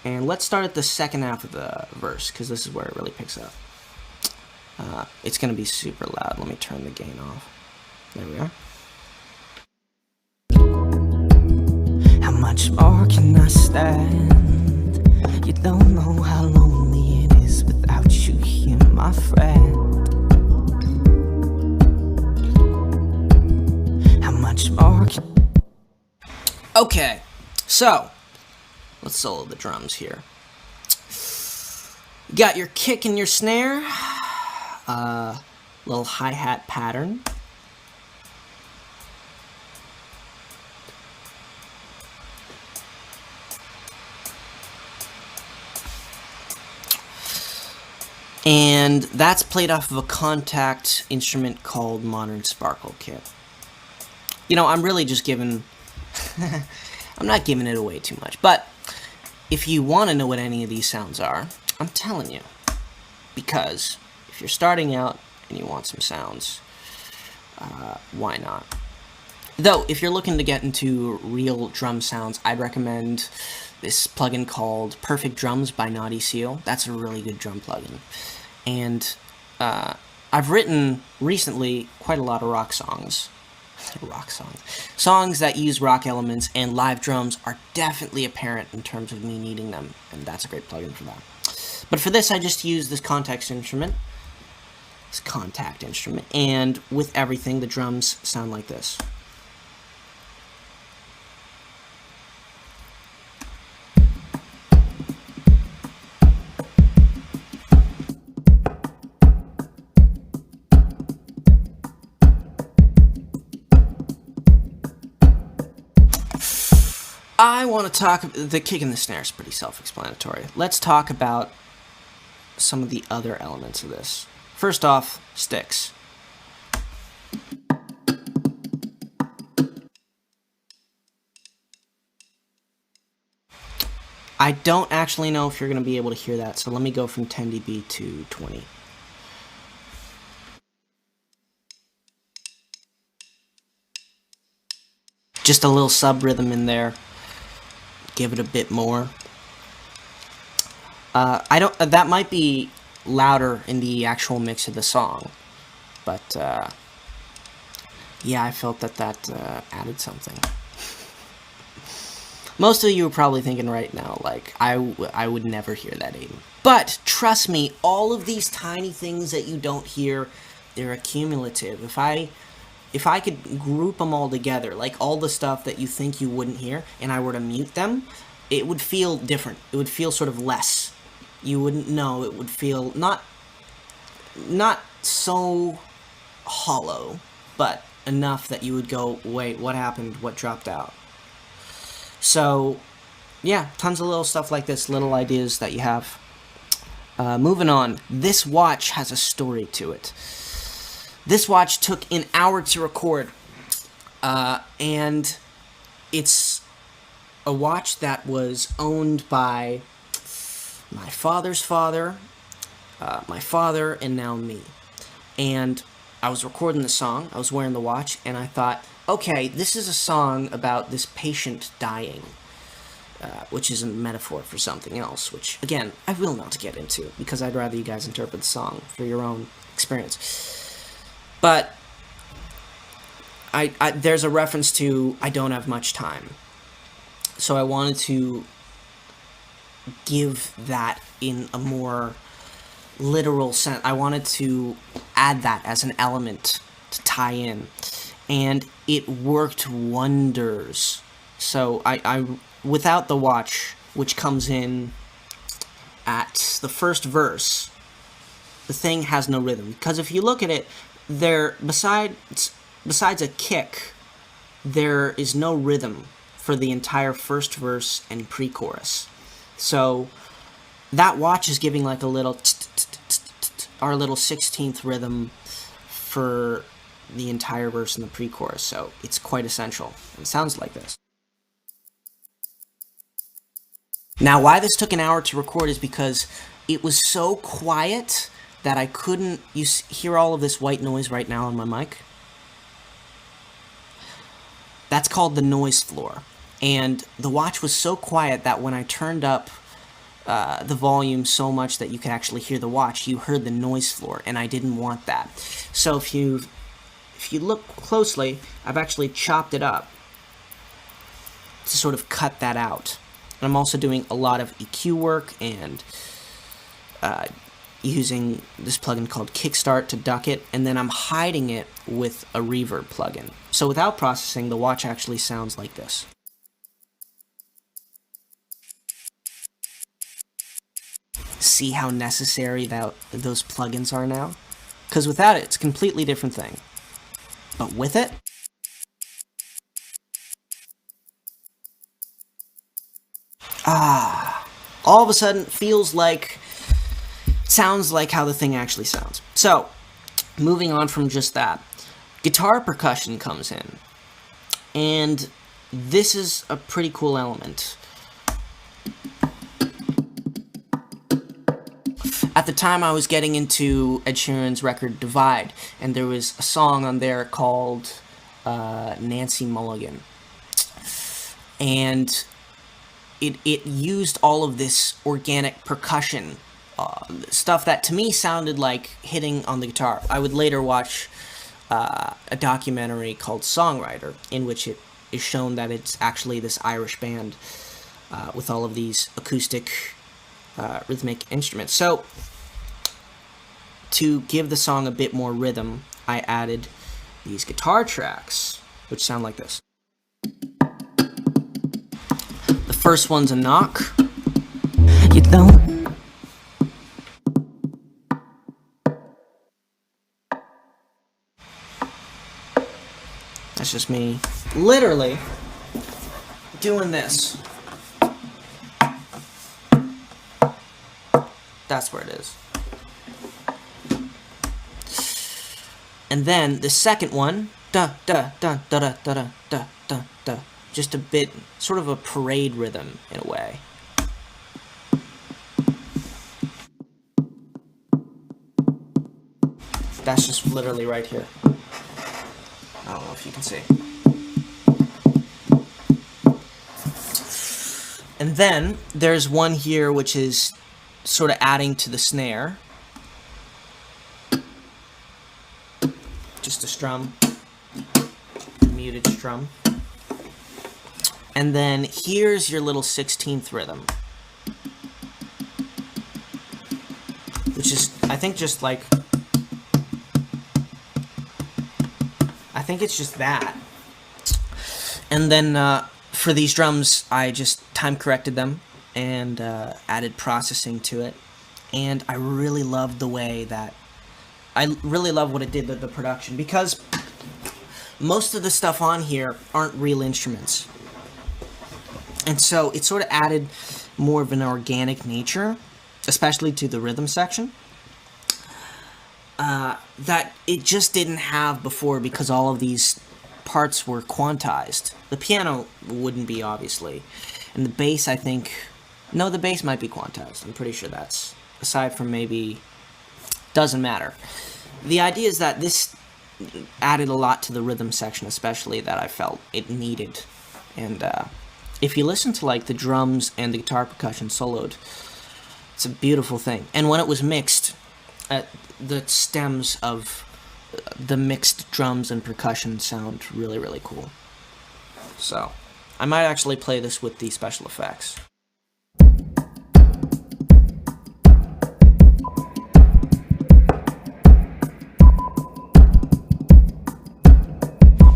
And let's start at the second half of the verse, because this is where it really picks up. It's going to be super loud. Let me turn the gain off. There we are. How much more can I stand? You don't know how lonely it is without you here, my friend. How much more can... Okay, so let's solo the drums here. You got your kick and your snare, little hi-hat pattern. And that's played off of a contact instrument called Modern Sparkle Kit. You know, I'm really just giving... I'm not giving it away too much, but if you want to know what any of these sounds are, I'm telling you. Because if you're starting out and you want some sounds, why not? Though, if you're looking to get into real drum sounds, I'd recommend this plugin called Perfect Drums by Naughty Seal. That's a really good drum plugin. And I've written recently quite a lot of rock songs. Songs that use rock elements, and live drums are definitely apparent in terms of me needing them, and that's a great plugin for that. But for this, I just use this contact instrument, and with everything, the drums sound like this. I want to talk, the kick and the snare is pretty self-explanatory. Let's talk about some of the other elements of this. First off, sticks. I don't actually know if you're going to be able to hear that, so let me go from 10 dB to 20. Just a little sub rhythm in there. Give it a bit more. That might be louder in the actual mix of the song, but yeah, I felt that added something. Most of you are probably thinking right now, like, I would never hear that, Aiden. But trust me, all of these tiny things that you don't hear, they're accumulative. If I could group them all together, like all the stuff that you think you wouldn't hear, and I were to mute them, it would feel different. It would feel sort of less. You wouldn't know. It would feel not so hollow, but enough that you would go, wait, what happened? What dropped out? So, yeah, tons of little stuff like this, little ideas that you have. Moving on, this watch has a story to it. This watch took an hour to record, and it's a watch that was owned by my father's father, my father, and now me. And I was recording the song, I was wearing the watch, and I thought, okay, this is a song about this patient dying, which is a metaphor for something else, which, again, I will not get into, because I'd rather you guys interpret the song for your own experience. But there's a reference to I don't have much time. So I wanted to give that in a more literal sense. I wanted to add that as an element to tie in. And it worked wonders. So I without the watch, which comes in at the first verse, the thing has no rhythm. Because if you look at it, there, besides a kick, there is no rhythm for the entire first verse and pre-chorus. So that watch is giving like a little our little 16th rhythm for the entire verse and the pre-chorus. So it's quite essential. It sounds like this. Now, why this took an hour to record is because it was so quiet that I couldn't. You hear all of this white noise right now on my mic? That's called the noise floor. And the watch was so quiet that when I turned up the volume so much that you could actually hear the watch, you heard the noise floor, and I didn't want that. So if you look closely, I've actually chopped it up to sort of cut that out. And I'm also doing a lot of EQ work and using this plugin called Kickstart to duck it, and then I'm hiding it with a reverb plugin. So without processing, the watch actually sounds like this. See how necessary those plugins are now? Because without it, it's a completely different thing. But with it, all of a sudden sounds like how the thing actually sounds. So, moving on from just that, guitar percussion comes in. And this is a pretty cool element. At the time, I was getting into Ed Sheeran's record Divide, and there was a song on there called Nancy Mulligan. And it used all of this organic percussion, stuff that to me sounded like hitting on the guitar. I would later watch a documentary called Songwriter, in which it is shown that it's actually this Irish band with all of these acoustic rhythmic instruments. So, to give the song a bit more rhythm, I added these guitar tracks, which sound like this. The first one's a knock. You don't. That's just me literally doing this. That's where it is. And then the second one, da da da da da da da da da, just a bit, sort of a parade rhythm in a way. That's just literally right here. I don't know if you can see. And then there's one here which is sort of adding to the snare. Just a strum, muted strum. And then here's your little 16th rhythm, which is, I think, just like, I think it's just that. And then for these drums, I just time corrected them and added processing to it. And I really loved the way that, I really love what it did to the production, because most of the stuff on here aren't real instruments. And so it sort of added more of an organic nature, especially to the rhythm section, that it just didn't have before, because all of these parts were quantized. The piano wouldn't be, obviously. And the bass, I think... No, the bass might be quantized. I'm pretty sure that's... Aside from maybe... Doesn't matter. The idea is that this added a lot to the rhythm section, especially, that I felt it needed. And if you listen to like the drums and the guitar percussion soloed, it's a beautiful thing. And when it was mixed, the stems of the mixed drums and percussion sound really, really cool. So, I might actually play this with the special effects.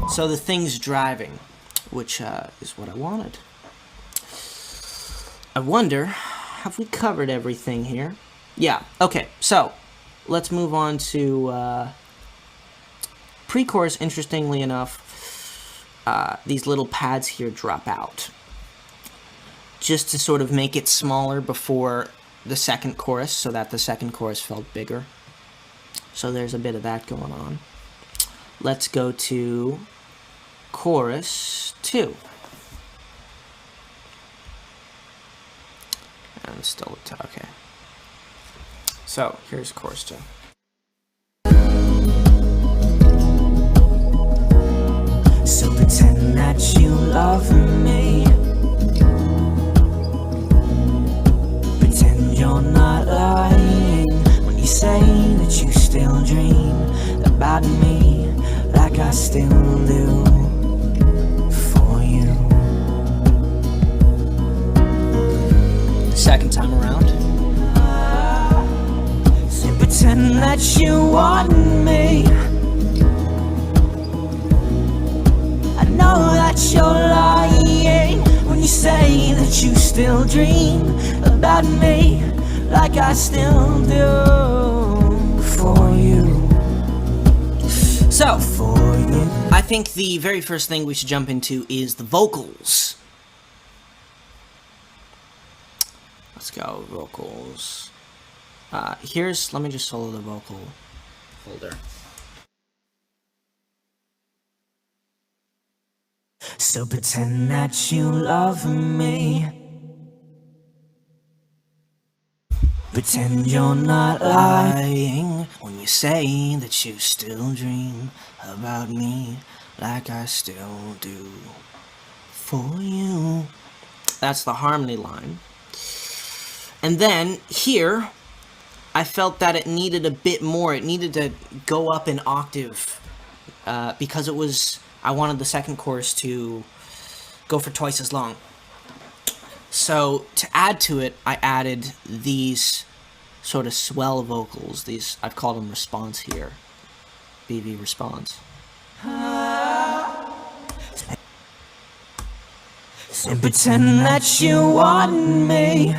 So the thing's driving, which is what I wanted. I wonder, have we covered everything here? Yeah, okay, so let's move on to pre-chorus. Interestingly enough, these little pads here drop out, just to sort of make it smaller before the second chorus, so that the second chorus felt bigger. So there's a bit of that going on. Let's go to chorus 2. And still, okay. So, here's chorus 2. So pretend that you love me. Pretend you're not lying when you say that you still dream about me, like I still do. Second time around. So pretend that you want me. I know that you're lying when you say that you still dream about me, like I still do for you. So, For you. I think the very first thing we should jump into is the vocals. Let's go, vocals. Let me just solo the vocal folder. So pretend that you love me. pretend you're not lying when you say that you still dream about me like I still do for you. That's the harmony line. And then here, I felt that it needed a bit more. It needed to go up an octave because I wanted the second chorus to go for twice as long. So to add to it, I added these sort of swell vocals. These, I've called them response here. BV response. So pretend that you want me.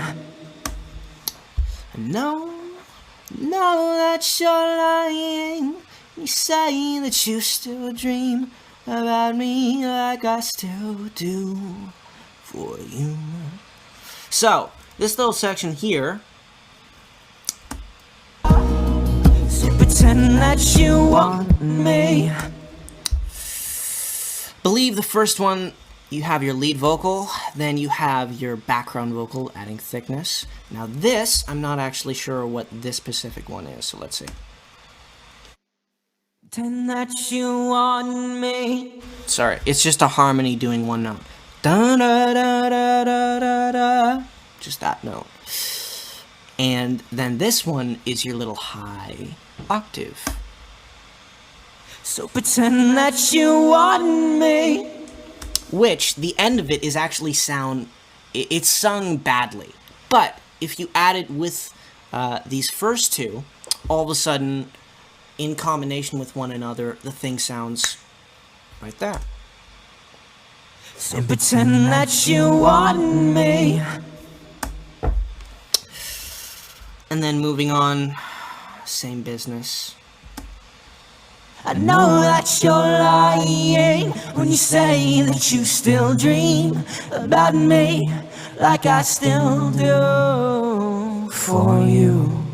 No, that you're lying. You say that you still dream about me like I still do for you. So, this little section here. So pretend that you want me. Believe the first one, you have your lead vocal, then you have your background vocal adding thickness. Now this, I'm not actually sure what this specific one is, so let's see. Pretend that you want me. Sorry, it's just a harmony doing one note. Da da da da da da da. Just that note. And then this one is your little high octave. So pretend that you want me. Which, the end of it is actually it's sung badly. But, if you add it with these first two, all of a sudden, in combination with one another, the thing sounds right there. So pretend that you want me. And then moving on, same business. I know that you're lying when you say that you still dream about me like I still do for you.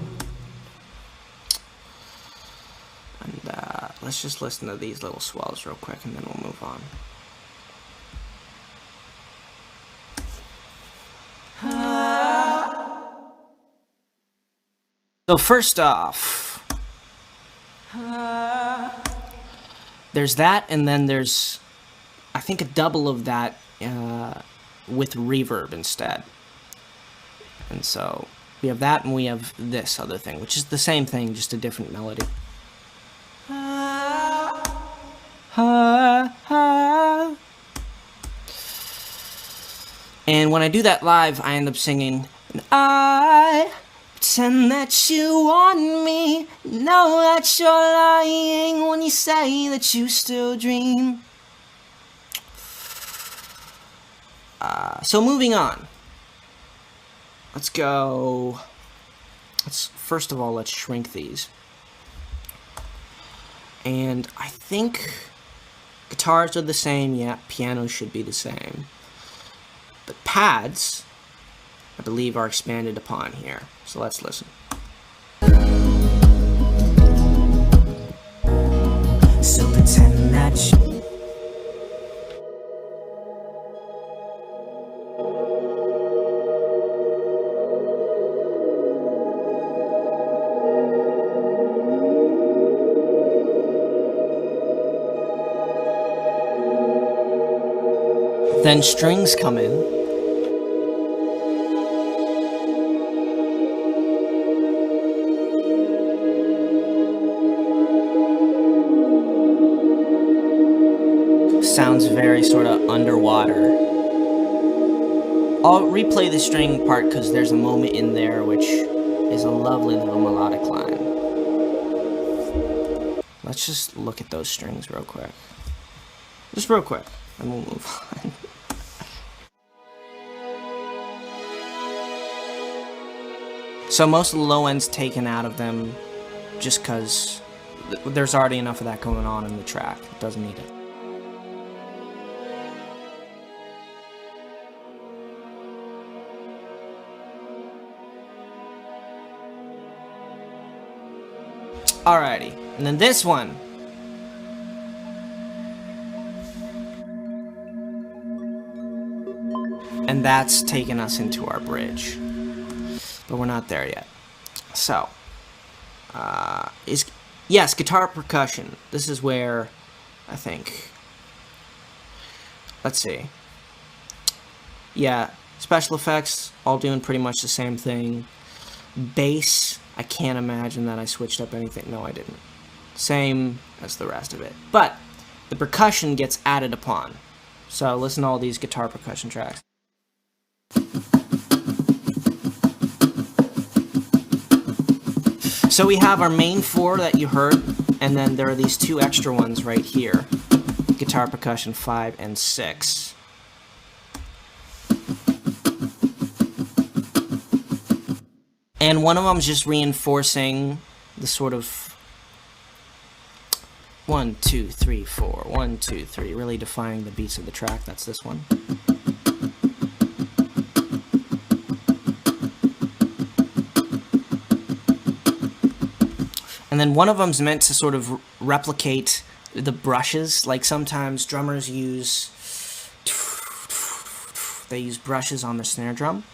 And let's just listen to these little swells real quick and then we'll move on. So first off, there's that, and then there's, I think, a double of that with reverb instead. And so we have that, and we have this other thing, which is the same thing, just a different melody. And when I do that live, I end up singing, and I pretend that you want me. Know that you're lying when you say that you still dream. So moving on. Let's go. First of all, let's shrink these. And I think guitars are the same. Yeah, pianos should be the same. But pads, I believe, are expanded upon here. So let's listen. So pretend that you. Then strings come in. Sounds very sort of underwater. I'll replay the string part because there's a moment in there which is a lovely little melodic line. Let's just look at those strings real quick. Just real quick, and we'll move on. So most of the low end's taken out of them just because there's already enough of that going on in the track. It doesn't need it. Alrighty, and then this one. And that's taken us into our bridge. But we're not there yet. So, yes, guitar percussion. This is where, I think, let's see. Yeah, special effects, all doing pretty much the same thing. Bass, I can't imagine that I switched up anything. No, I didn't. Same as the rest of it. But the percussion gets added upon. So listen to all these guitar percussion tracks. So we have our main 4 that you heard, and then there are these 2 extra ones right here. Guitar percussion 5 and 6. And one of them is just reinforcing the sort of 1, 2, 3, 4, 1, 2, 3, really defining the beats of the track. That's this one. And then one of them's meant to sort of replicate the brushes. Like sometimes drummers use brushes on the snare drum.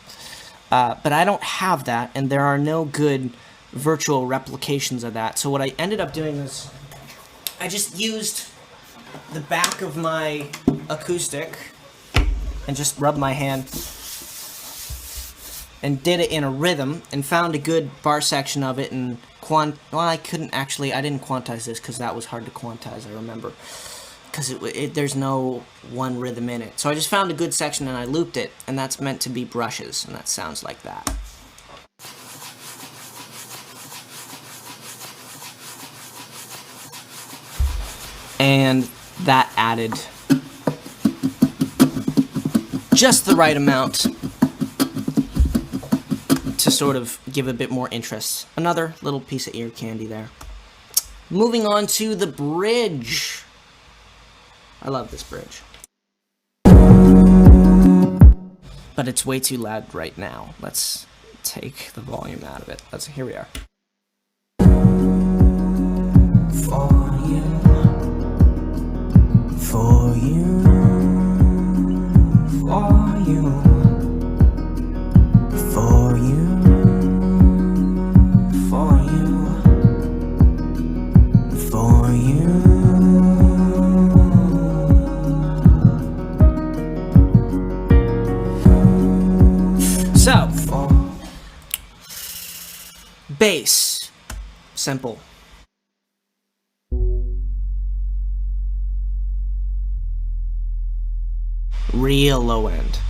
But I don't have that, and there are no good virtual replications of that. So what I ended up doing is I just used the back of my acoustic and just rubbed my hand and did it in a rhythm and found a good bar section of it. And I didn't quantize this because that was hard to quantize, I remember, because there's no one rhythm in it. So I just found a good section and I looped it, and that's meant to be brushes, and that sounds like that. And that added just the right amount to sort of give a bit more interest. Another little piece of ear candy there. Moving on to the bridge. I love this bridge. But it's way too loud right now. Let's take the volume out of it. Here we are. For you, for you, for you, for you, for you, for you. So, bass, simple. Real low end,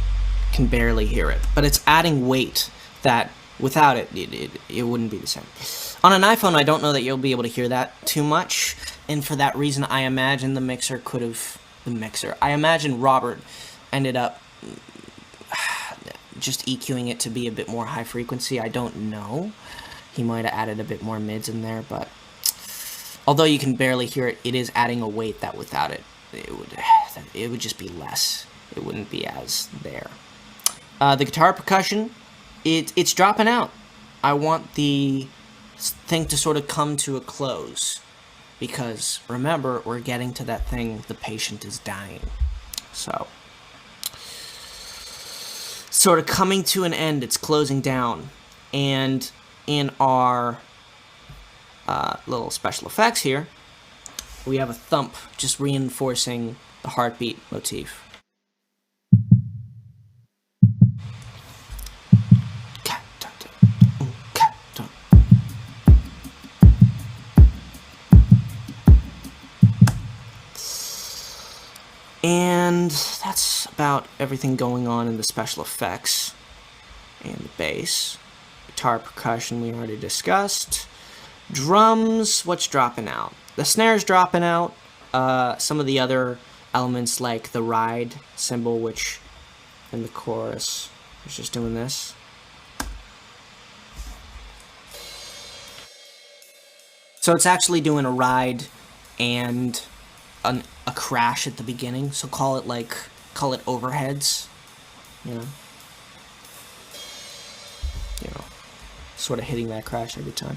can barely hear it, but it's adding weight that without it, it wouldn't be the same. On an iPhone, I don't know that you'll be able to hear that too much, and for that reason, I imagine I imagine Robert ended up just EQing it to be a bit more high frequency. I don't know. He might have added a bit more mids in there, but although you can barely hear it, it is adding a weight that without it, it would just be less. It wouldn't be as there. The guitar percussion, it's dropping out. I want the thing to sort of come to a close, because remember, we're getting to that thing, the patient is dying. So, sort of coming to an end, it's closing down. And in our little special effects here, we have a thump, just reinforcing the heartbeat motif. And that's about everything going on in the special effects and the bass. Guitar percussion we already discussed. Drums, what's dropping out? The snare's dropping out. Some of the other elements like the ride cymbal, which in the chorus is just doing this. So it's actually doing a ride and a crash at the beginning, so call it overheads, you know, sort of hitting that crash every time.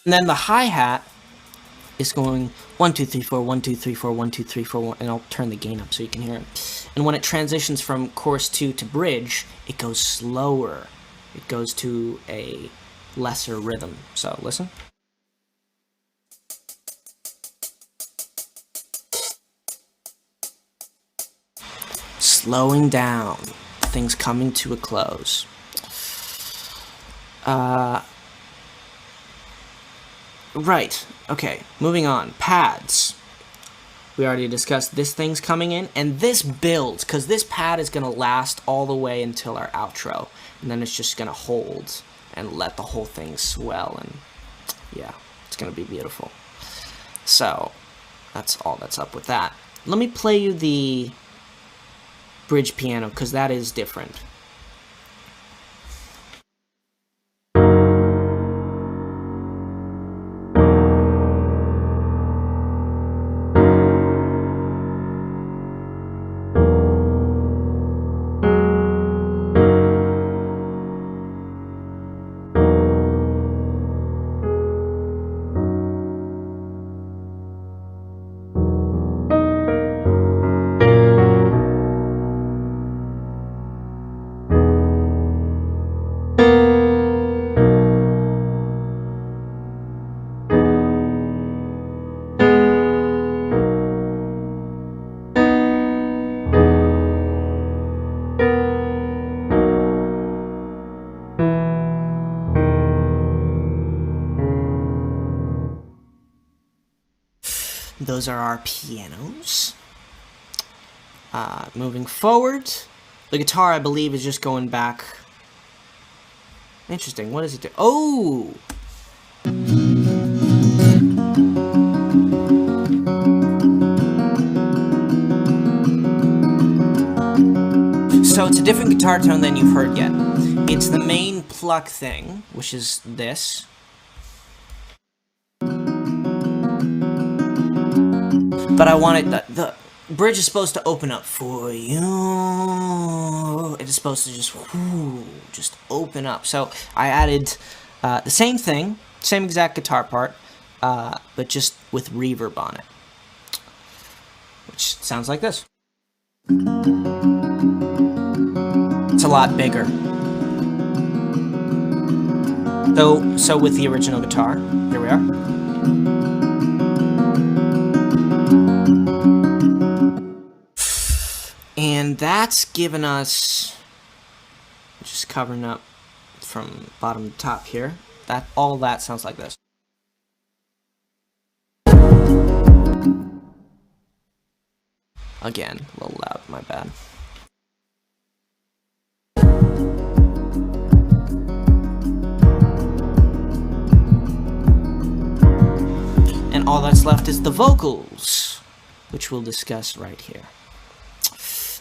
And then the hi-hat is going 1 2 3 4 1 2 3 4 1 2 3 4 1, and I'll turn the gain up so you can hear it. And when it transitions from chorus 2 to bridge, it goes slower. It goes to a lesser rhythm. So listen. Slowing down, things coming to a close. Right, okay, moving on. Pads. We already discussed this thing's coming in, and this builds, because this pad is going to last all the way until our outro, and then it's just going to hold and let the whole thing swell, and yeah, it's going to be beautiful. So, that's all that's up with that. Let me play you the bridge piano, because that is different. Those are our pianos. Moving forward, the guitar, I believe, is just going back. Interesting. What does it do? Oh! So it's a different guitar tone than you've heard yet. It's the main pluck thing, which is this. But I want it, the bridge is supposed to open up for you. It is supposed to just open up. So I added the same thing, same exact guitar part, but just with reverb on it. Which sounds like this. It's a lot bigger. So with the original guitar, here we are. And that's given us, just covering up from bottom to top here, that all that sounds like this. Again, a little loud, my bad. And all that's left is the vocals, which we'll discuss right here.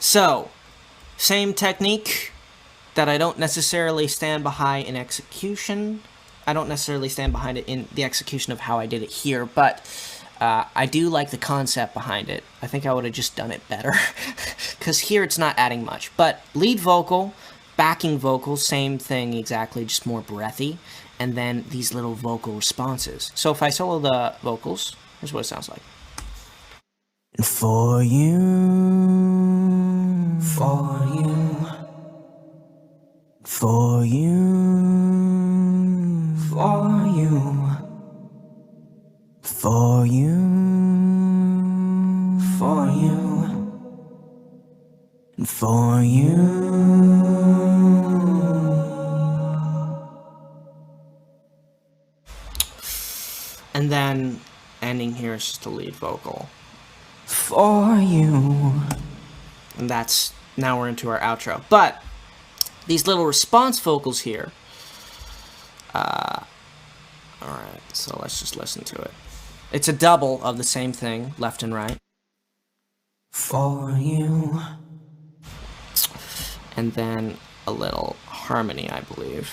So, same technique that I don't necessarily stand behind in execution. I don't necessarily stand behind it in the execution of how I did it here, but I do like the concept behind it. I think I would have just done it better, because here it's not adding much. But lead vocal, backing vocals, same thing exactly, just more breathy, and then these little vocal responses. So if I solo the vocals, here's what it sounds like. For you, for you, for you, for you, for you, for you, for you. And then ending here is just a lead vocal. For you. And that's, now we're into our outro. But these little response vocals here. Alright, so let's just listen to it. It's a double of the same thing, left and right. For you. And then a little harmony, I believe.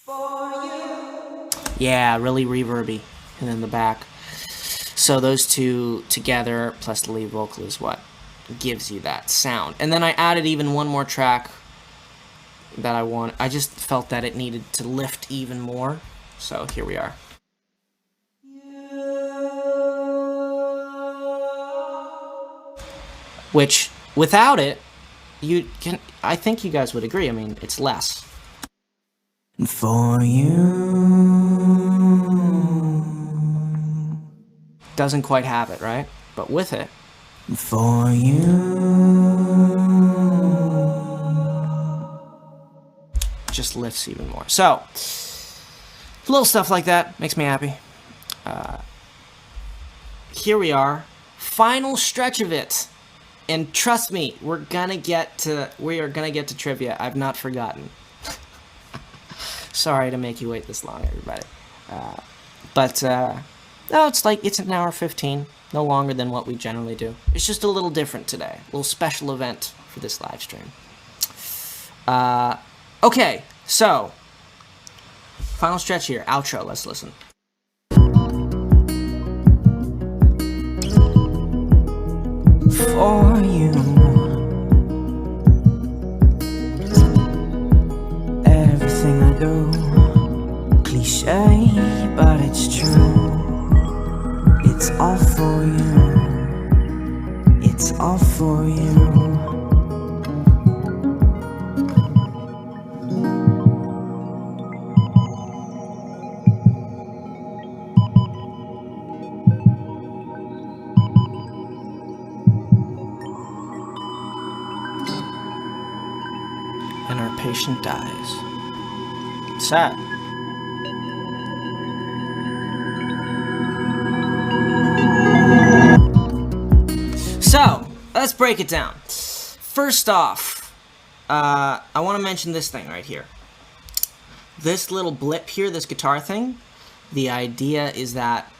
For you. Yeah, really reverby. And then the back. So those two together, plus the lead vocal, is what gives you that sound. And then I added even one more track that I just felt that it needed to lift even more. So here we are. Which, without it, I think you guys would agree, I mean, it's less. For you. Doesn't quite have it, right? But with it, For you. just lifts even more. So, little stuff like that makes me happy. Here we are, final stretch of it. And trust me, we are gonna get to trivia. I've not forgotten. Sorry to make you wait this long, everybody. No, it's an hour 15, no longer than what we generally do. It's just a little different today, a little special event for this live stream. Okay, so final stretch here, outro. Let's listen. For you. Everything I do, cliche, but it's true. It's all for you. It's all for you. And our patient dies. Sad. So, let's break it down. First off, I want to mention this thing right here. This little blip here, this guitar thing, the idea is that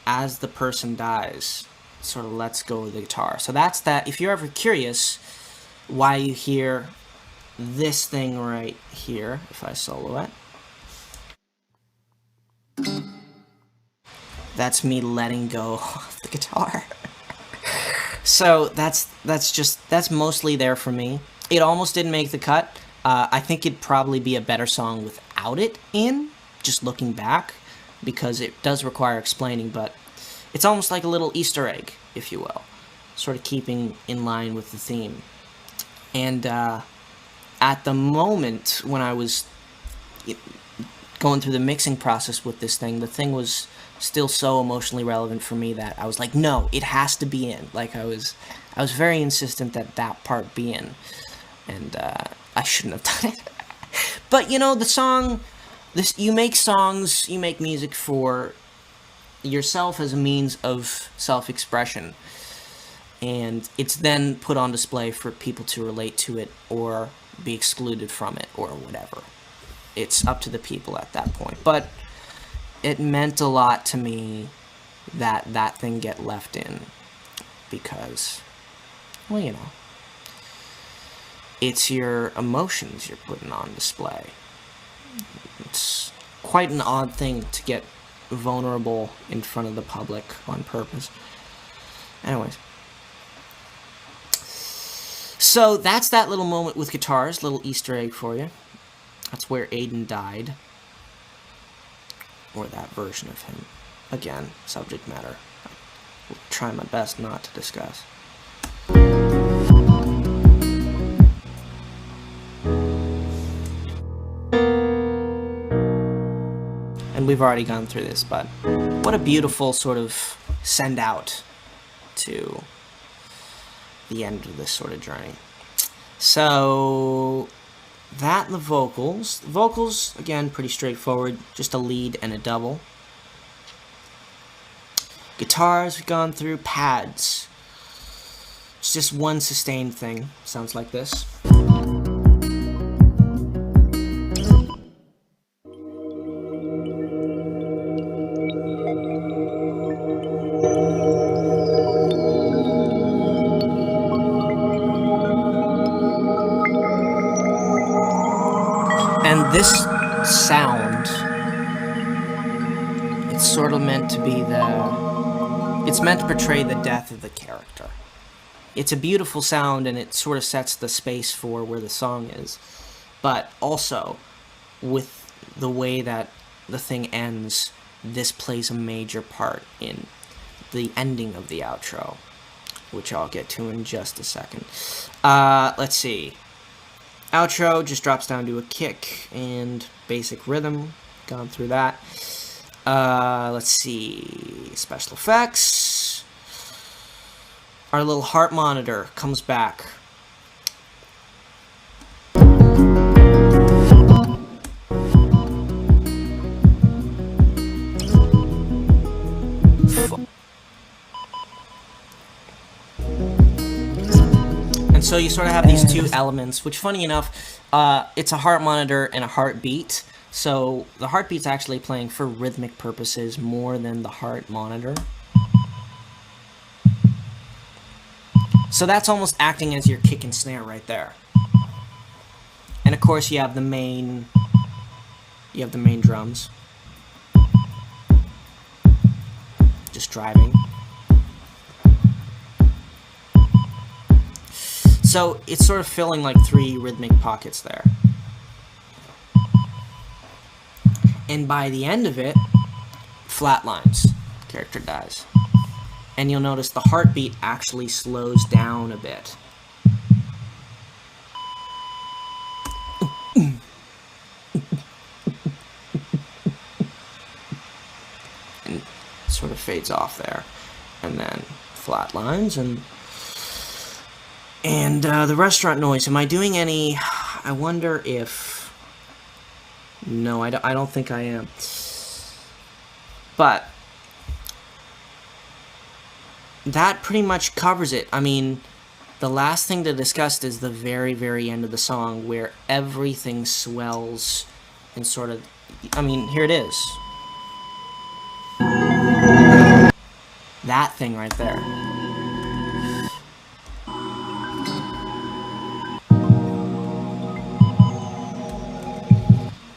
as the person dies, it sort of lets go of the guitar. So that's that. If you're ever curious why you hear this thing right here, if I solo it, that's me letting go of the guitar. So that's mostly there for me. It almost didn't make the cut. I think it'd probably be a better song without it in, just looking back, because it does require explaining, but it's almost like a little Easter egg, if you will, sort of keeping in line with the theme. And at the moment when I was going through the mixing process with this thing, the thing was still so emotionally relevant for me that I was like, no, it has to be in. Like, I was very insistent that that part be in, and I shouldn't have done it. But you know, the song, you make songs, you make music for yourself as a means of self-expression, and it's then put on display for people to relate to it or be excluded from it or whatever. It's up to the people at that point. But it meant a lot to me that that thing get left in, because, well, you know, it's your emotions you're putting on display. It's quite an odd thing to get vulnerable in front of the public on purpose. Anyways. So that's that little moment with guitars, little Easter egg for you. That's where Aidan died. Or that version of him. Again, subject matter I'll try my best not to discuss. And we've already gone through this, but what a beautiful sort of send out to the end of this sort of journey. So that and the vocals. The vocals, again, pretty straightforward. Just a lead and a double. Guitars, we've gone through. Pads. It's just one sustained thing. Sounds like this. And this sound, it's sort of meant to be it's meant to portray the death of the character. It's a beautiful sound, and it sort of sets the space for where the song is. But also, with the way that the thing ends, this plays a major part in the ending of the outro, which I'll get to in just a second. Let's see. Outro just drops down to a kick and basic rhythm. Gone through that. Let's see. Special effects. Our little heart monitor comes back. And so you sort of have these two elements, which, funny enough, it's a heart monitor and a heartbeat. So the heartbeat's actually playing for rhythmic purposes more than the heart monitor. So that's almost acting as your kick and snare right there. And of course you have the main drums. Just driving. So it's sort of filling like 3 rhythmic pockets there. And by the end of it, flatlines. Character dies. And you'll notice the heartbeat actually slows down a bit. And sort of fades off there. And then flatlines and the restaurant noise. Am I doing any... I wonder if... No, I don't think I am. But that pretty much covers it. I mean, the last thing to discuss is the very, very end of the song, where everything swells and sort of... I mean, here it is. That thing right there.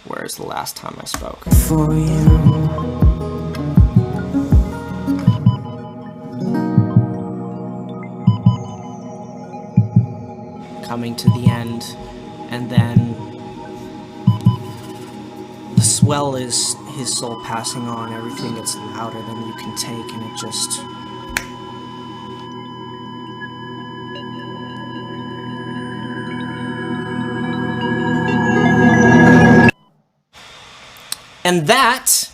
Where's the last time I spoke? For you. Coming to the end, and then the swell is his soul passing on. Everything gets louder than you can take, and it just... And that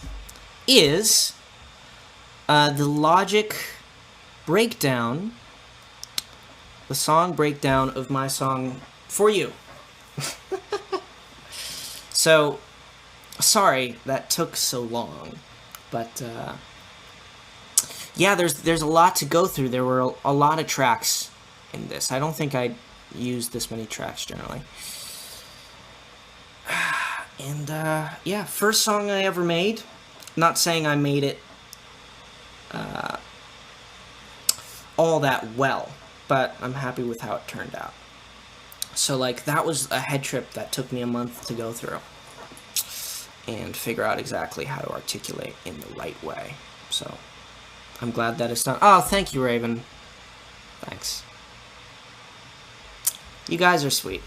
is the logic breakdown, the song breakdown of my song for you. So, sorry that took so long, but yeah, there's a lot to go through. There were a lot of tracks in this. I don't think I used this many tracks generally. And, yeah, first song I ever made. Not saying I made it all that well, but I'm happy with how it turned out. So, like, that was a head trip that took me a month to go through and figure out exactly how to articulate in the right way. So, I'm glad that it's done. Oh, thank you, Raven. Thanks. You guys are sweet.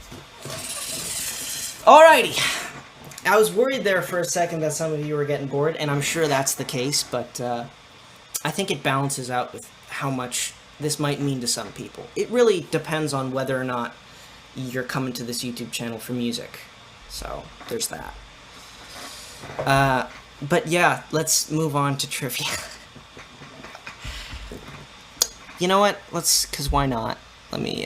Alrighty. I was worried there for a second that some of you were getting bored, and I'm sure that's the case, but I think it balances out with how much this might mean to some people. It really depends on whether or not you're coming to this YouTube channel for music. So, there's that. But yeah, let's move on to trivia. You know what? Because why not? Let me,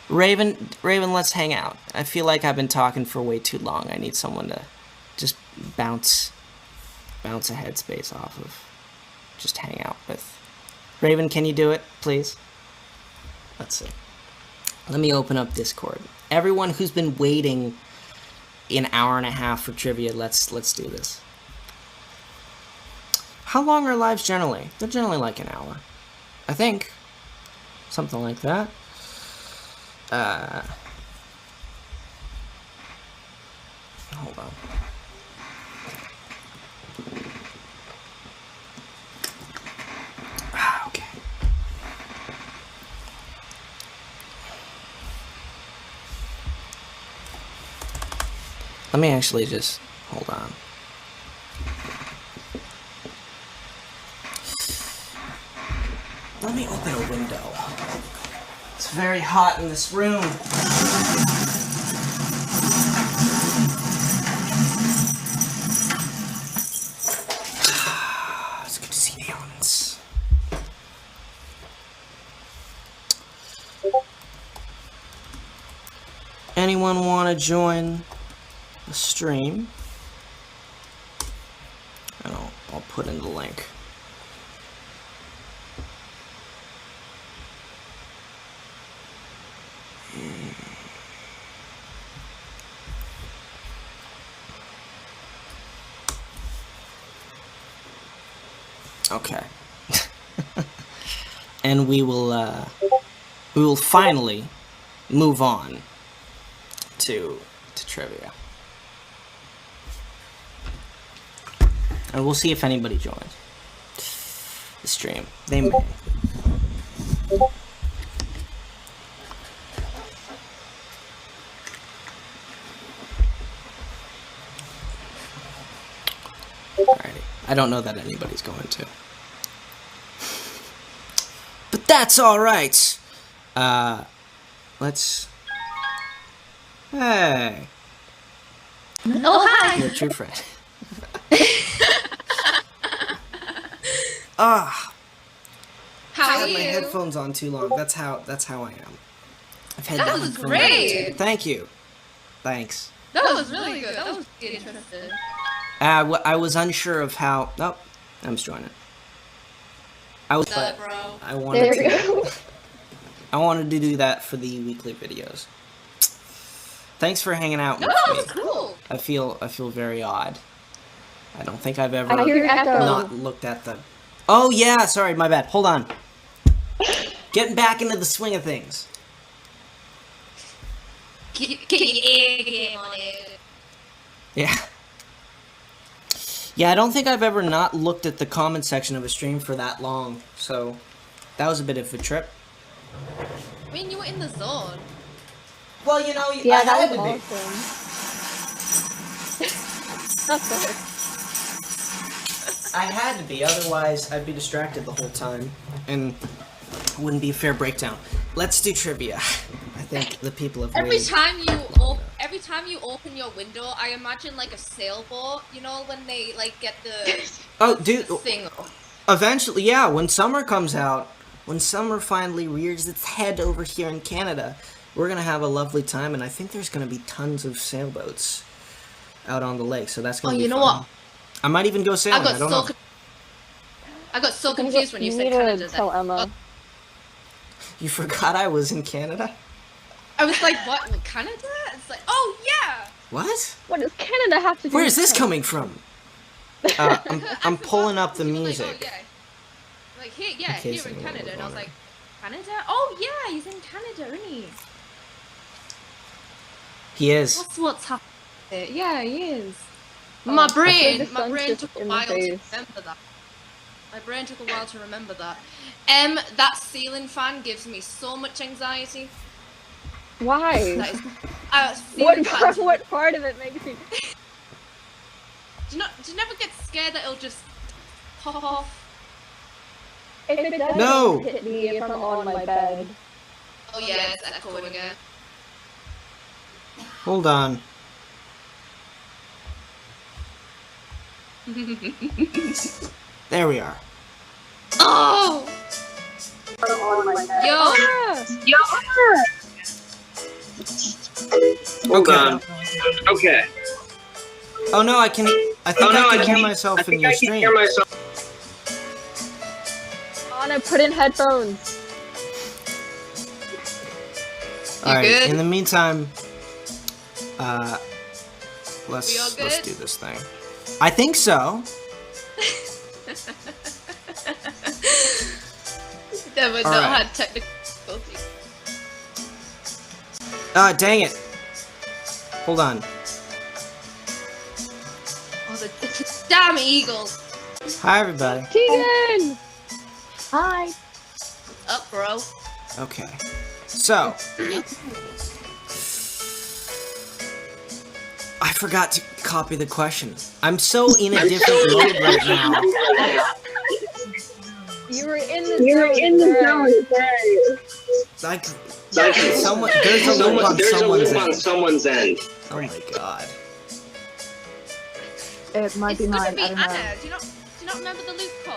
Raven, let's hang out. I feel like I've been talking for way too long. I need someone to just bounce a headspace off of. Just hang out with. Raven, can you do it, please? Let's see. Let me open up Discord. Everyone who's been waiting an hour and a half for trivia, let's do this. How long are lives generally? They're generally like an hour. I think. Something like that. Hold on. Okay. Let me actually just hold on. Let me open a window. It's very hot in this room. It's good to see the elements. Anyone want to join the stream? And I'll put in the link. Okay. And we will finally move on to trivia. And we'll see if anybody joins the stream. They may. Alrighty. I don't know that anybody's going to. But that's alright. Let's... Hey. Oh, hi! You're a true friend. Ah. How are I had my you? headphones on too long. That's how I am. I've had That was headphones great. on. Thank you. Thanks. That was really good. That was interesting. I was unsure of how. Nope, I'm just joining. I was. What's up, But bro? I wanted to. I wanted to do that for the weekly videos. Thanks for hanging out No, with that me. was cool. I feel very odd. I don't think I've ever I hear echo. not looked at the. Oh yeah, sorry, my bad. Hold on. Getting back into the swing of things. Get your ear game on it. Yeah. Yeah, I don't think I've ever not looked at the comment section of a stream for that long, so that was a bit of a trip. I mean, you were in the zone. Well, you know, Yeah, I that had was to be. awesome. That's fair. I had to be, otherwise I'd be distracted the whole time, and it wouldn't be a fair breakdown. Let's do trivia. I think the people have Every waited. time you open your window, I imagine like a sailboat. You know when they like get the Oh, dude, thing. eventually, yeah, when summer comes out, when summer finally rears its head over here in Canada, we're gonna have a lovely time, and I think there's gonna be tons of sailboats out on the lake, so that's gonna Oh, be you know fun. what? I might even go I sailing, I got don't so know. I got so confused when you said need Canada. to tell Emma. You forgot I was in Canada? I was like, what? Like, Canada? It's like, oh yeah. What? What does Canada have to do Where with is this Canada? coming from? I'm pulling up the You were like, music. oh, yeah. Like here, yeah, In case here in anyone Canada, was and I was wondering. like, Canada? Oh yeah, he's in Canada, isn't he? He is. What's happening? Yeah, he is. Oh, My I feel brain the sun's took just a in the while to face. remember that. My brain took a while to remember that. That ceiling fan gives me so much anxiety. Why? That is, ceiling fans- What part of it makes you? Do you never get scared that it'll just pop off? If it does, No! hit me if I'm on my bed. Oh yeah, it's echoing again. Hold on. There we are. Oh! Yo! Hold on. Okay. Oh no, I think I can hear myself in your stream. Anna, put in headphones. Alright, good? in the meantime, We all let's good? do this thing. I think so. Never All not right. had technical difficulties. Ah, dang it. Hold on. Oh, the damn Eagles! Hi, everybody. Tegan! Hi. Up, bro. Okay. So. I forgot to copy the question. I'm so in a different mode right now. You were in the zone. Like, there's a loop on someone's end. Oh my god. It might It's be gonna mine. be I don't know. Anna. Do you not remember the loophole?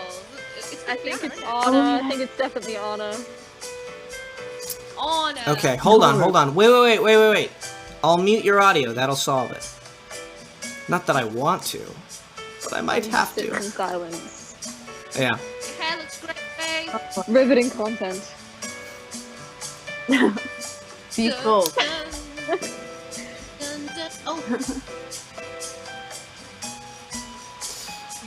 I think it's Anna. Anna. I think it's definitely Anna. Anna. Okay, hold on. Wait. I'll mute your audio. That'll solve it. Not that I want to, but I might have Sit in to. silence. Yeah. Your hair looks great, babe. Riveting content. Be full. Oh,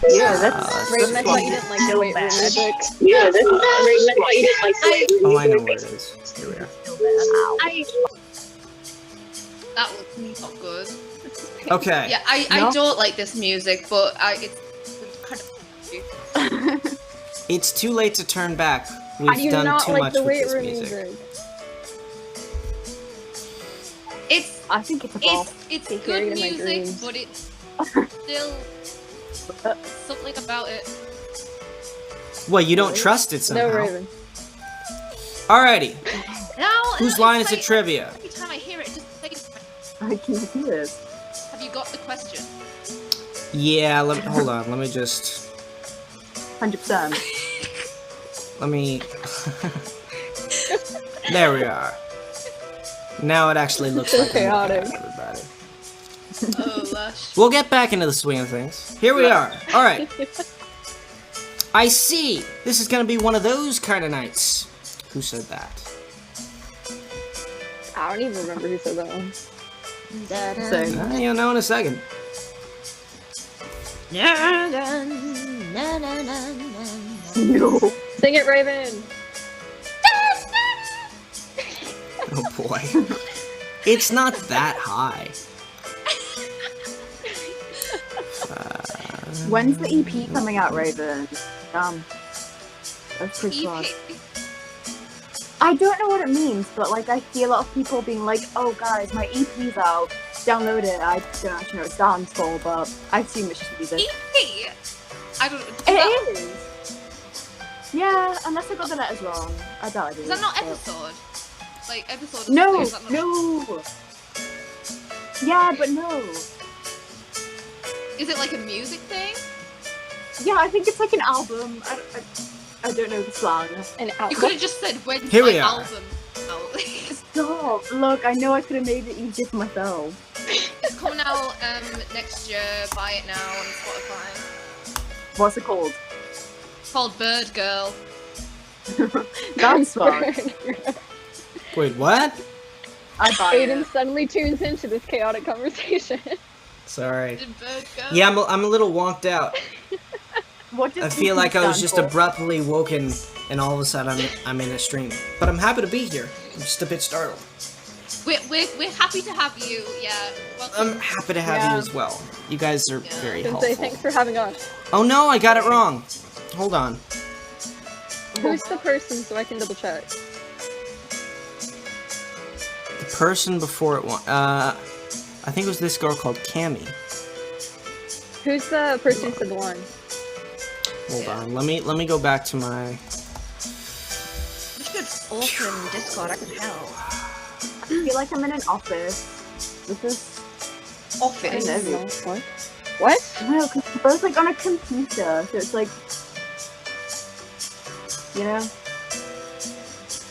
Yeah, that's Raven, I thought you didn't like the weight room music. Yeah, that's Raven, I thought you didn't like the Oh, I know where it is. Here we are. that was not good. Okay. Yeah, I don't like this music, but it's kind of. It's too late to turn back. I We've do done not too like much the with weight this room music. music. I think it's a ball. It's I hear it good in my music, dreams. but it's still something about it. Well, you don't trust it somehow. No, Raven. Alrighty. Now, Whose line is it trivia? Every time I hear it, it just plays. I can hear this. Have you got the question? Yeah, hold on. Let me just... 100%. Let me... There we are. Now it actually looks So like I'm looking chaotic. at everybody. Oh, lush. We'll get back into the swing of things. Here we are. Alright. I see. This is gonna be one of those kind of nights. Who said that? I don't even remember who said that one. So, You'll know in a second. no. Sing it, Raven! Oh boy. It's not that high. When's the EP coming out, Raven? That's pretty fun. EP. I don't know what it means, but like I see a lot of people being like, "Oh, guys, my EP's out. Download it." I don't actually know what it stands for, but I assume it's just music. EP? I don't know. It is. Yeah, unless I got the letters wrong. I doubt I did. Is that not but- episode? Like, episode? No, is that not- no. Yeah, but no. Is it like a music thing? Yeah, I think it's like an album. I don't know the slang. An You album. could have just said when's Here my we are. album out. Stop. Look, I know I could have made it easier for myself. It's coming out next year. Buy it now on Spotify. What's it called? It's called Bird Girl. That's fun. Wait, what? I buy Aiden it. suddenly tunes into this chaotic conversation. Sorry. Did Bird Girl? Yeah, I'm a little wonked out. What does I feel EP like I was stand just for? abruptly woken and all of a sudden I'm in a stream. But I'm happy to be here. I'm just a bit startled. We're happy to have you. Yeah. Welcome. I'm happy to have you as well. You guys are very And say helpful. thanks for having us. Oh no, I got it wrong. Hold on. Who's the person so I can double check? The person before it I think it was this girl called Cammy. Who's the person who said the line? Hold on. Let me go back to my We should open Discord. I can help. I feel like I'm in an office. This is Office. I don't know. What? What? No, because we're both like on a computer, so it's like, you know.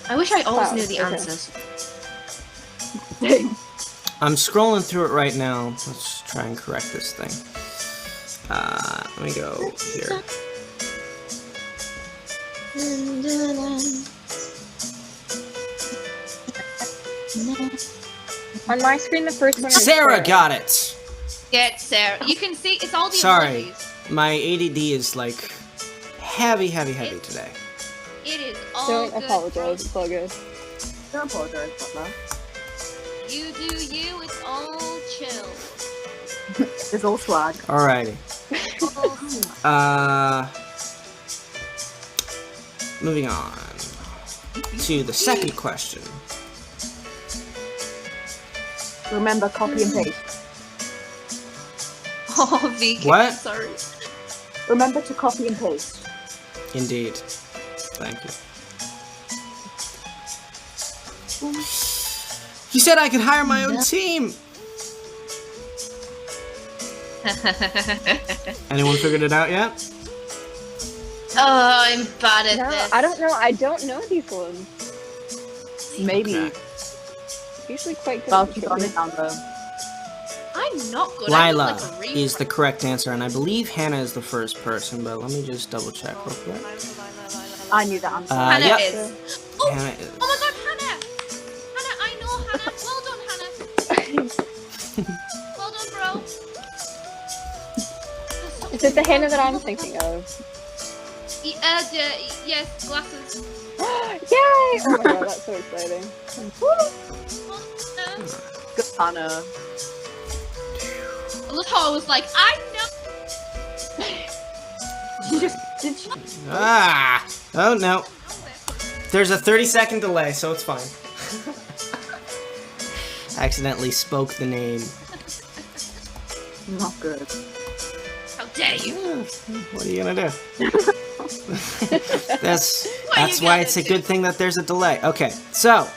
I wish I always Wow, knew the okay. answers. I'm scrolling through it right now. Let's try and correct this thing. Let me go here. On my screen, the first one is Sarah got it! Get Sarah. You can see it's all the Sorry. emojis. My ADD is like heavy today. It is all Don't good. apologize, it's all good. Don't apologize about that. You do you. It's all chill. It's all swag. Alrighty. Moving on to the second question. Remember, copy and paste. Oh, vegan. What? Sorry. Remember to copy and paste. Indeed. Thank you. He said I could hire my own team. Anyone figured it out yet? Oh, I'm bad at No, this. I don't know. I don't know these ones. Maybe. Okay. Usually quite good. Well, at keep on trivia. it down though. I'm not good. I'm Lila like a reader. is the correct answer, and I believe Hannah is the first person, but let me just double check real quick. I knew that answer. Hannah Yep. is. Oh, Hannah is. oh my god, Hannah! Hannah, I know Hannah. Well done, Hannah. Well done, bro. Is it the Hannah that I'm thinking of? Yes, glasses. Yay! Oh my god, that's so exciting. Good Hannah. I love how I was like, I know. Did you? Ah! Oh no. There's a 30-second delay, so it's fine. Accidentally spoke the name. Not good. How dare you? What are you gonna do? That's you why gonna it's a do? good thing that there's a delay. Okay, so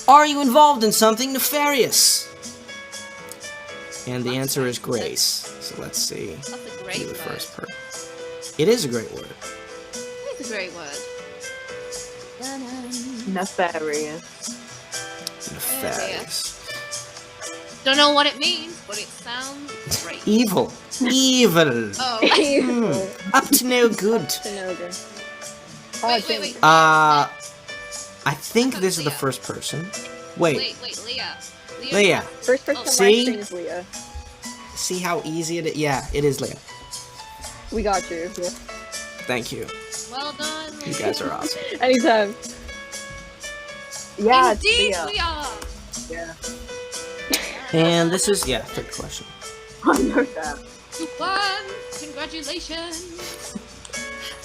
are you involved in something nefarious? And the answer is grace. So let's see. That's a Who great the word. first person. It is a great word. It's a great word. Nefarious. Nefarious. Don't know what it means, but it sounds great. Evil. Evil. Oh. Up to no good. Tenido. Wait. I think this is the first person. Wait, Wait, Leah. Leah. First person on my See? screen is Leah. See how easy it is? Yeah, it is Leah. We got you. Thank you. Well done. You guys are awesome. Anytime. Yeah, it's Indeed, Leah. we are. Yeah. And this is, yeah, third question. I know that. You won. Congratulations.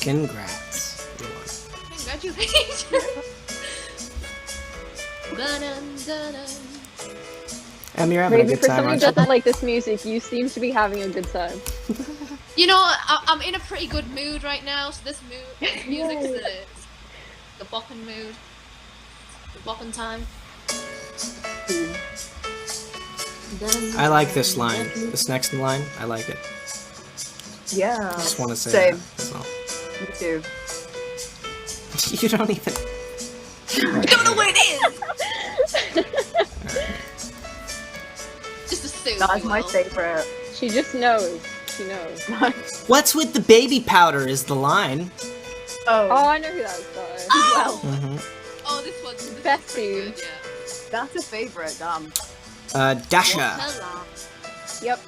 Congrats. You won. Congratulations. Dun-dun-dun-dun. You're having a Maybe good for time, someone who aren't you? doesn't like this music, you seem to be having a good time. You know, I'm in a pretty good mood right now, so this music is the bopping mood. The bopping time. I like this line. This next line, I like it. Yeah. I just want to say Same. that. That's all. Me too. You don't even... I don't know what it is! Just assume. That's you my will. favorite. She just knows. She knows. What's with the baby powder is the line. Oh, Oh, I know who that was by. Oh! Mm-hmm. Oh, this one's Bestie. good, yeah. that's a favorite. Dasha. Hello. Yep.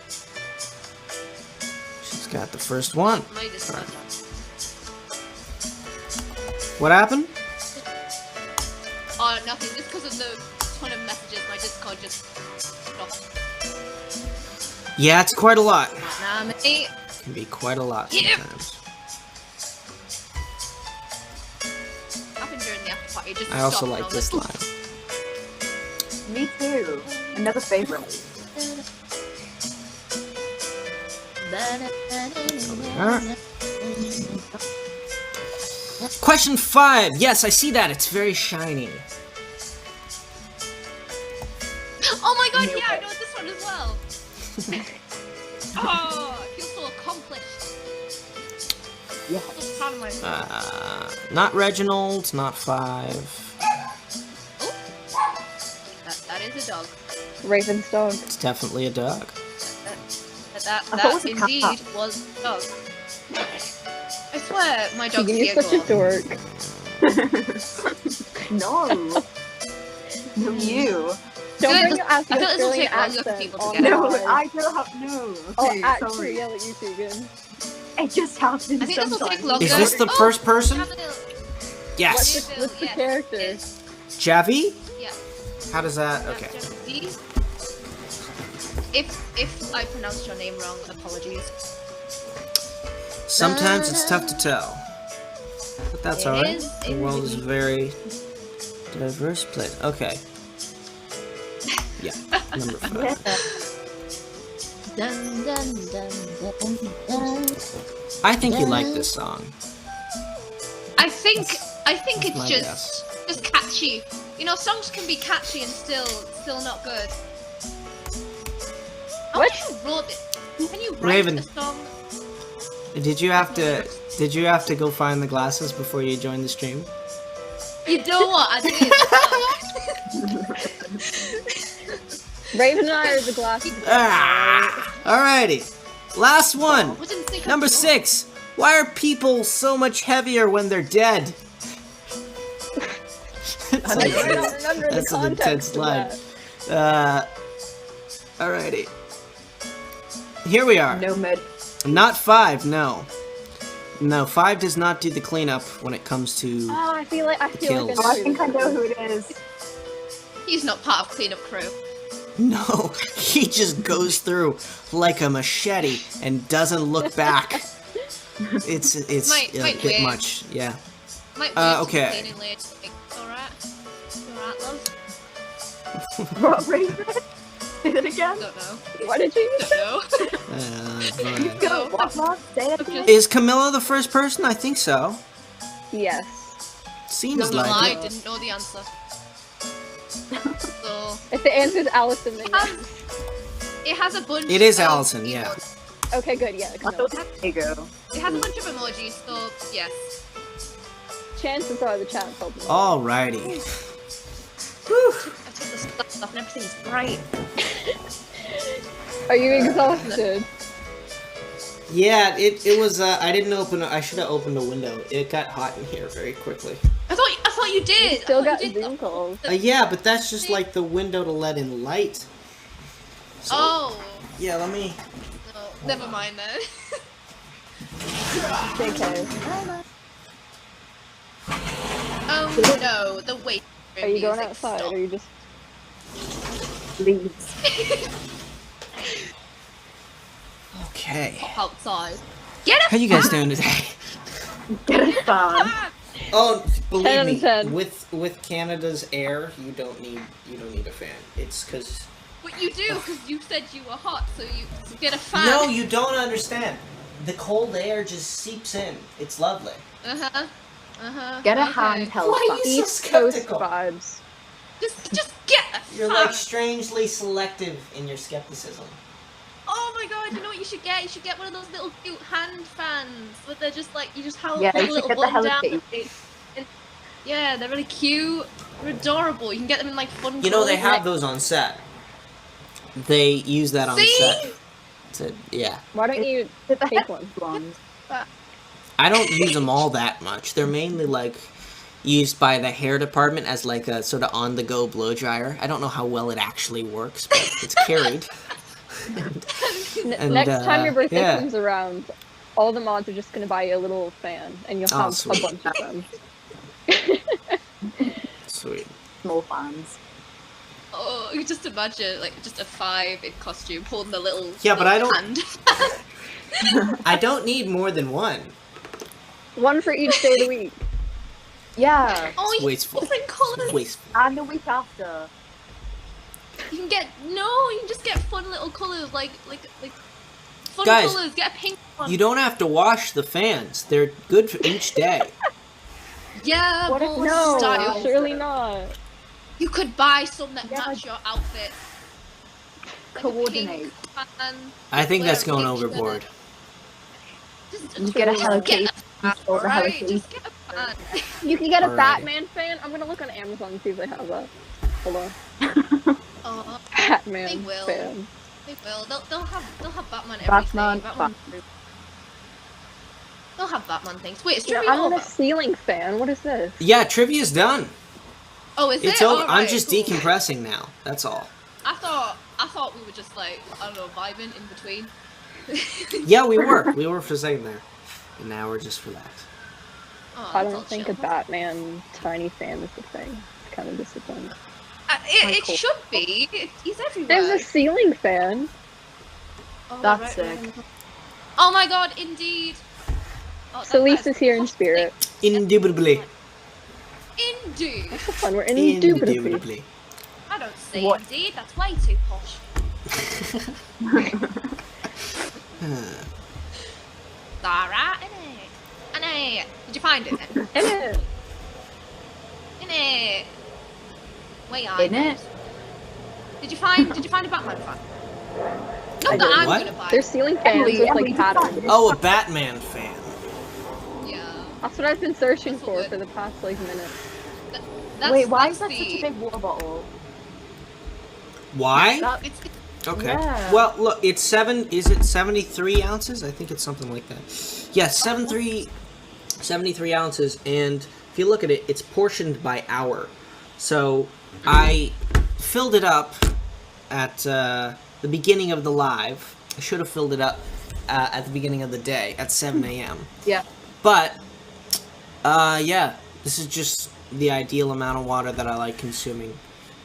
She's got the first one. My Discord. What happened? Oh, nothing. Just because of the ton of messages, my Discord just stopped. Yeah, it's quite a lot. Nah, mate. Can be quite a lot Yep. sometimes. Happened during the after party. Just I also stopped, and like I was this like, line. Me too. Another favorite. Alright. Question 5. Yes, I see that. It's very shiny. Oh my god, yeah, I know this one as well. Oh, I feel so accomplished. Yeah. I'm so proud of myself. Not Reginald, not 5. That is a dog. Raven's dog. It's definitely a dog. thought it That was a cat. indeed was a dog. I swear, my dog's Keegan, you're such a Diego. dork. No. No, you. Don't I feel bring like your I feel like this will Australian take longer for accent people to on get the No, live. I don't have no. I'll Okay, actually sorry. yell at you, Keegan. It just happens I think this will sometimes. take longer. Is this the first person? Have a little- Yes. What's the yes, character? yes. Javi? Yeah. How does that? Okay. If I pronounced your name wrong, apologies. Sometimes it's tough to tell. But that's It alright. is The world is a very diverse place. Okay. Yeah, number 5. Dun, dun, dun, dun, dun. I think you like this song. I think it's my just catchy. You know, songs can be catchy and still not good. I What? wish you wrote it. Can you write Raven. a song? Did you have to go find the glasses before you joined the stream? You know what? I did. Raven and I are the glasses. Alrighty. Last one. Was in sync Number with 6. Why are people so much heavier when they're dead? I don't remember the That's an intense context of line. that. Alrighty. Here we are. No mid. Not 5, no. No, 5 does not do the cleanup when it comes to... Oh, I feel like Kills. Oh, I think I know who it is. He's not part of cleanup crew. No, he just goes through like a machete and doesn't look back. It's Might a bit wait. much, yeah. Might wait okay. till cleaning later. Alright. Alright, love. What, Raven? Say that again? Don't know. What did you Don't know. But- Go, what, say it again? Is Camilla the first person? I think so. Yes. Seems Not gonna like lie, it. didn't know the answer. So If the answer is Allison, then yes. it has a bunch. It is of Allison, yeah. emojis. Okay, good, yeah. I No. thought there you go. It has a bunch of emojis, so yes. Chances are the chat told me. Alrighty. I took the stuff and everything's bright. Are you exhausted? Yeah, it was, I didn't open, I should have opened a window. It got hot in here very quickly. I thought you did. Still I got thought you did Zoom calls. Yeah, but that's just like the window to let in light. So, Oh. yeah, let me... No, never mind then. JK. No, the wait. Are you going music outside, stopped. or are you just... Leaves. Okay. Outside. Get How a you guys doing today? Get a fan. Oh, 10 believe out of me, 10. with Canada's air, you don't need a fan. It's because But you do, because you said you were hot, so you get a fan. no, you don't understand. The cold air just seeps in. It's lovely. Uh-huh. Uh-huh. Get a okay. handheld Why fan. are you so East Coast skeptical? vibes. Just get a You're fan. like strangely selective in your skepticism. Oh my god, you know what you should get? You should get one of those little cute hand fans, but they're just like, you just hold Yeah, the you should little get the one Hello down. Kitty. and- yeah, they're really cute. They're adorable. You can get them in like fun You know they colours, have those on set. They use that on See? set. Yeah. Why don't you Get the take one? headphones. I don't use them all that much. They're mainly like used by the hair department as like a sort of on-the-go blow dryer. I don't know how well it actually works, but it's carried. And, Next time your birthday yeah. comes around, all the mods are just gonna buy you a little fan, and you'll Oh, have a sweet. bunch of them. Sweet. Small fans. Oh, you just imagine like just a 5 in costume holding the little Yeah, but I little don't- hand. I don't need more than one. One for each day of the week. Yeah. Oh, you Wasteful. different colours. Wasteful. And the week after. You can get you can just get fun little colours like fun Guys, colours. Get a pink one. You don't have to wash the fans. They're good for each day. Yeah, What if- but No, style. surely not. You could buy some that Yeah, match your outfit. Like a Coordinate. pink fan, I think wear that's a going pink overboard. shirt. Just You get a Hello get Kitty. a fan, Or the Hello right? Kitty. Just get a fan. You can get a Alrighty. Batman fan. I'm gonna look on Amazon and see if they have that. Hold on. Oh, Batman They will. fan. they will. They'll have Batman everything. Batman. Batman. They'll have Batman things. Wait, it's Yeah, trivia I'm over. a ceiling fan. What is this? Yeah, trivia's done. Oh, is It's it? over. I'm Alright, just cool. decompressing now. That's all. I thought we were just like, I don't know, vibing in between. Yeah, we were for a second there, and now we're just relaxed. Oh, I that's all don't think chill. a Batman tiny fan is a thing. Kind of disappointed. It Cool. should be. He's everywhere. There's a ceiling fan. Oh, That's sick. Oh my god, indeed. Oh, So that Lisa's is here in fantastic. spirit. Indubitably. Indeed. That's the fun. We're indubitably. Indubitably. I don't say What? indeed. That's way too posh. Alright, innit? Innit? Did you find it? Innit? Innit? Wait, In it? Did you find a Batman fan? Not I that did. I'm What? gonna buy. They're ceiling fans with Emily like did patterns. find it. Oh, a Batman fan. Yeah. That's what I've been searching That's what for the past like minute. That's, Wait, why is that's that such a big water bottle? Why? That, It's Okay. Yeah. Well, look, it's is it 73 ounces? I think it's something like that. Yeah, 73 ounces, and if you look at it, it's portioned by hour. So, I filled it up at the beginning of the live. I should have filled it up at the beginning of the day, at 7 a.m. yeah. But, yeah, this is just the ideal amount of water that I like consuming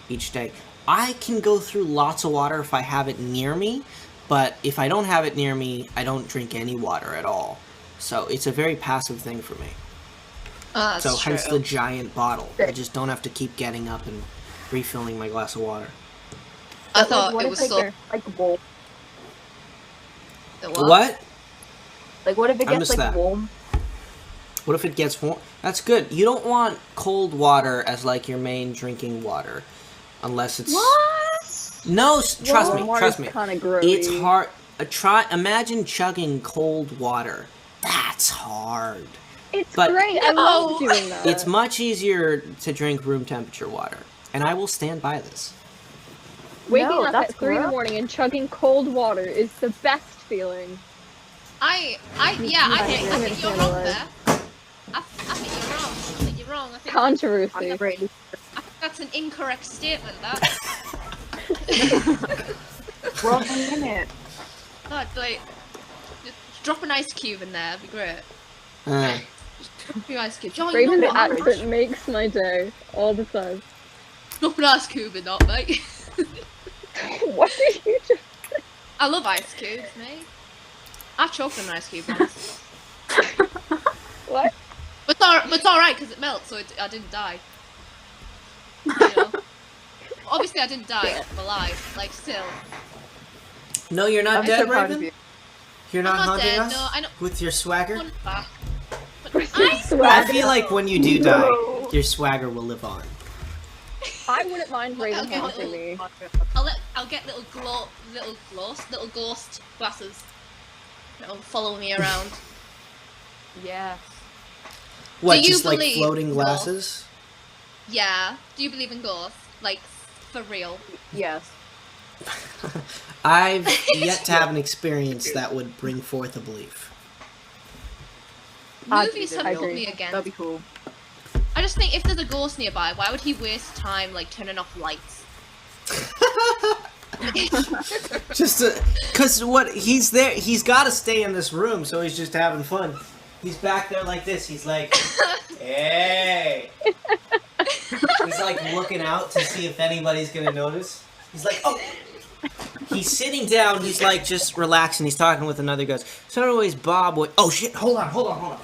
each day. I can go through lots of water if I have it near me, but if I don't have it near me, I don't drink any water at all. So it's a very passive thing for me. that's So true. hence the giant bottle. I just don't have to keep getting up and refilling my glass of water. I But, thought what it if, was like, so. they're, like warm? What? Like, what if it I gets missed like that. warm? What if it gets warm? That's good. You don't want cold water as like your main drinking water. Unless it's... What? No, trust Warm me, water's trust me. kinda grody. It's hard. Imagine chugging cold water. That's hard. It's But- great. I love No. doing that. It's much easier to drink room temperature water. And I will stand by this. Waking No, up that's at 3 in the gross. morning and chugging cold water is the best feeling. I think you're wrong there. I think you're wrong. I think Controversy. that's an incorrect statement. That. Wrong in it. God, like, just drop an ice cube in there. It'd be great. Drop an ice cube. Oh, you Raven's know what? accent makes my day all the time. Drop an ice cube in that, mate. What did you just... I love ice cubes, mate. I choked on an ice cube once. What? But it's alright because it melts, so I didn't die. You know? Obviously, I didn't die. I'm alive. Like, still. No, you're not I'm dead, so proud of Raven? you. You're not I'm not haunting dead, us no, I know- with your swagger? One back. But With your I I swagger. feel like when you do die, No. your swagger will live on. I wouldn't mind Raven Okay, haunting little- me. I'll get little ghost glasses. That'll follow me around. Yeah. What, you just like believe floating in glasses? Yeah. Do you believe in ghosts? Like, for real? Yes. I've yet to have an experience that would bring forth a belief. Movies I have agree. put me against. That'd be cool. I just think if there's a ghost nearby, why would he waste time like turning off lights? Just because what he's there, he's got to stay in this room, so he's just having fun. He's back there like this. He's like, hey. He's like looking out to see if anybody's gonna notice. He's like, oh. He's sitting down. He's like just relaxing. He's talking with another ghost. So always Bob would. Oh shit! Hold on.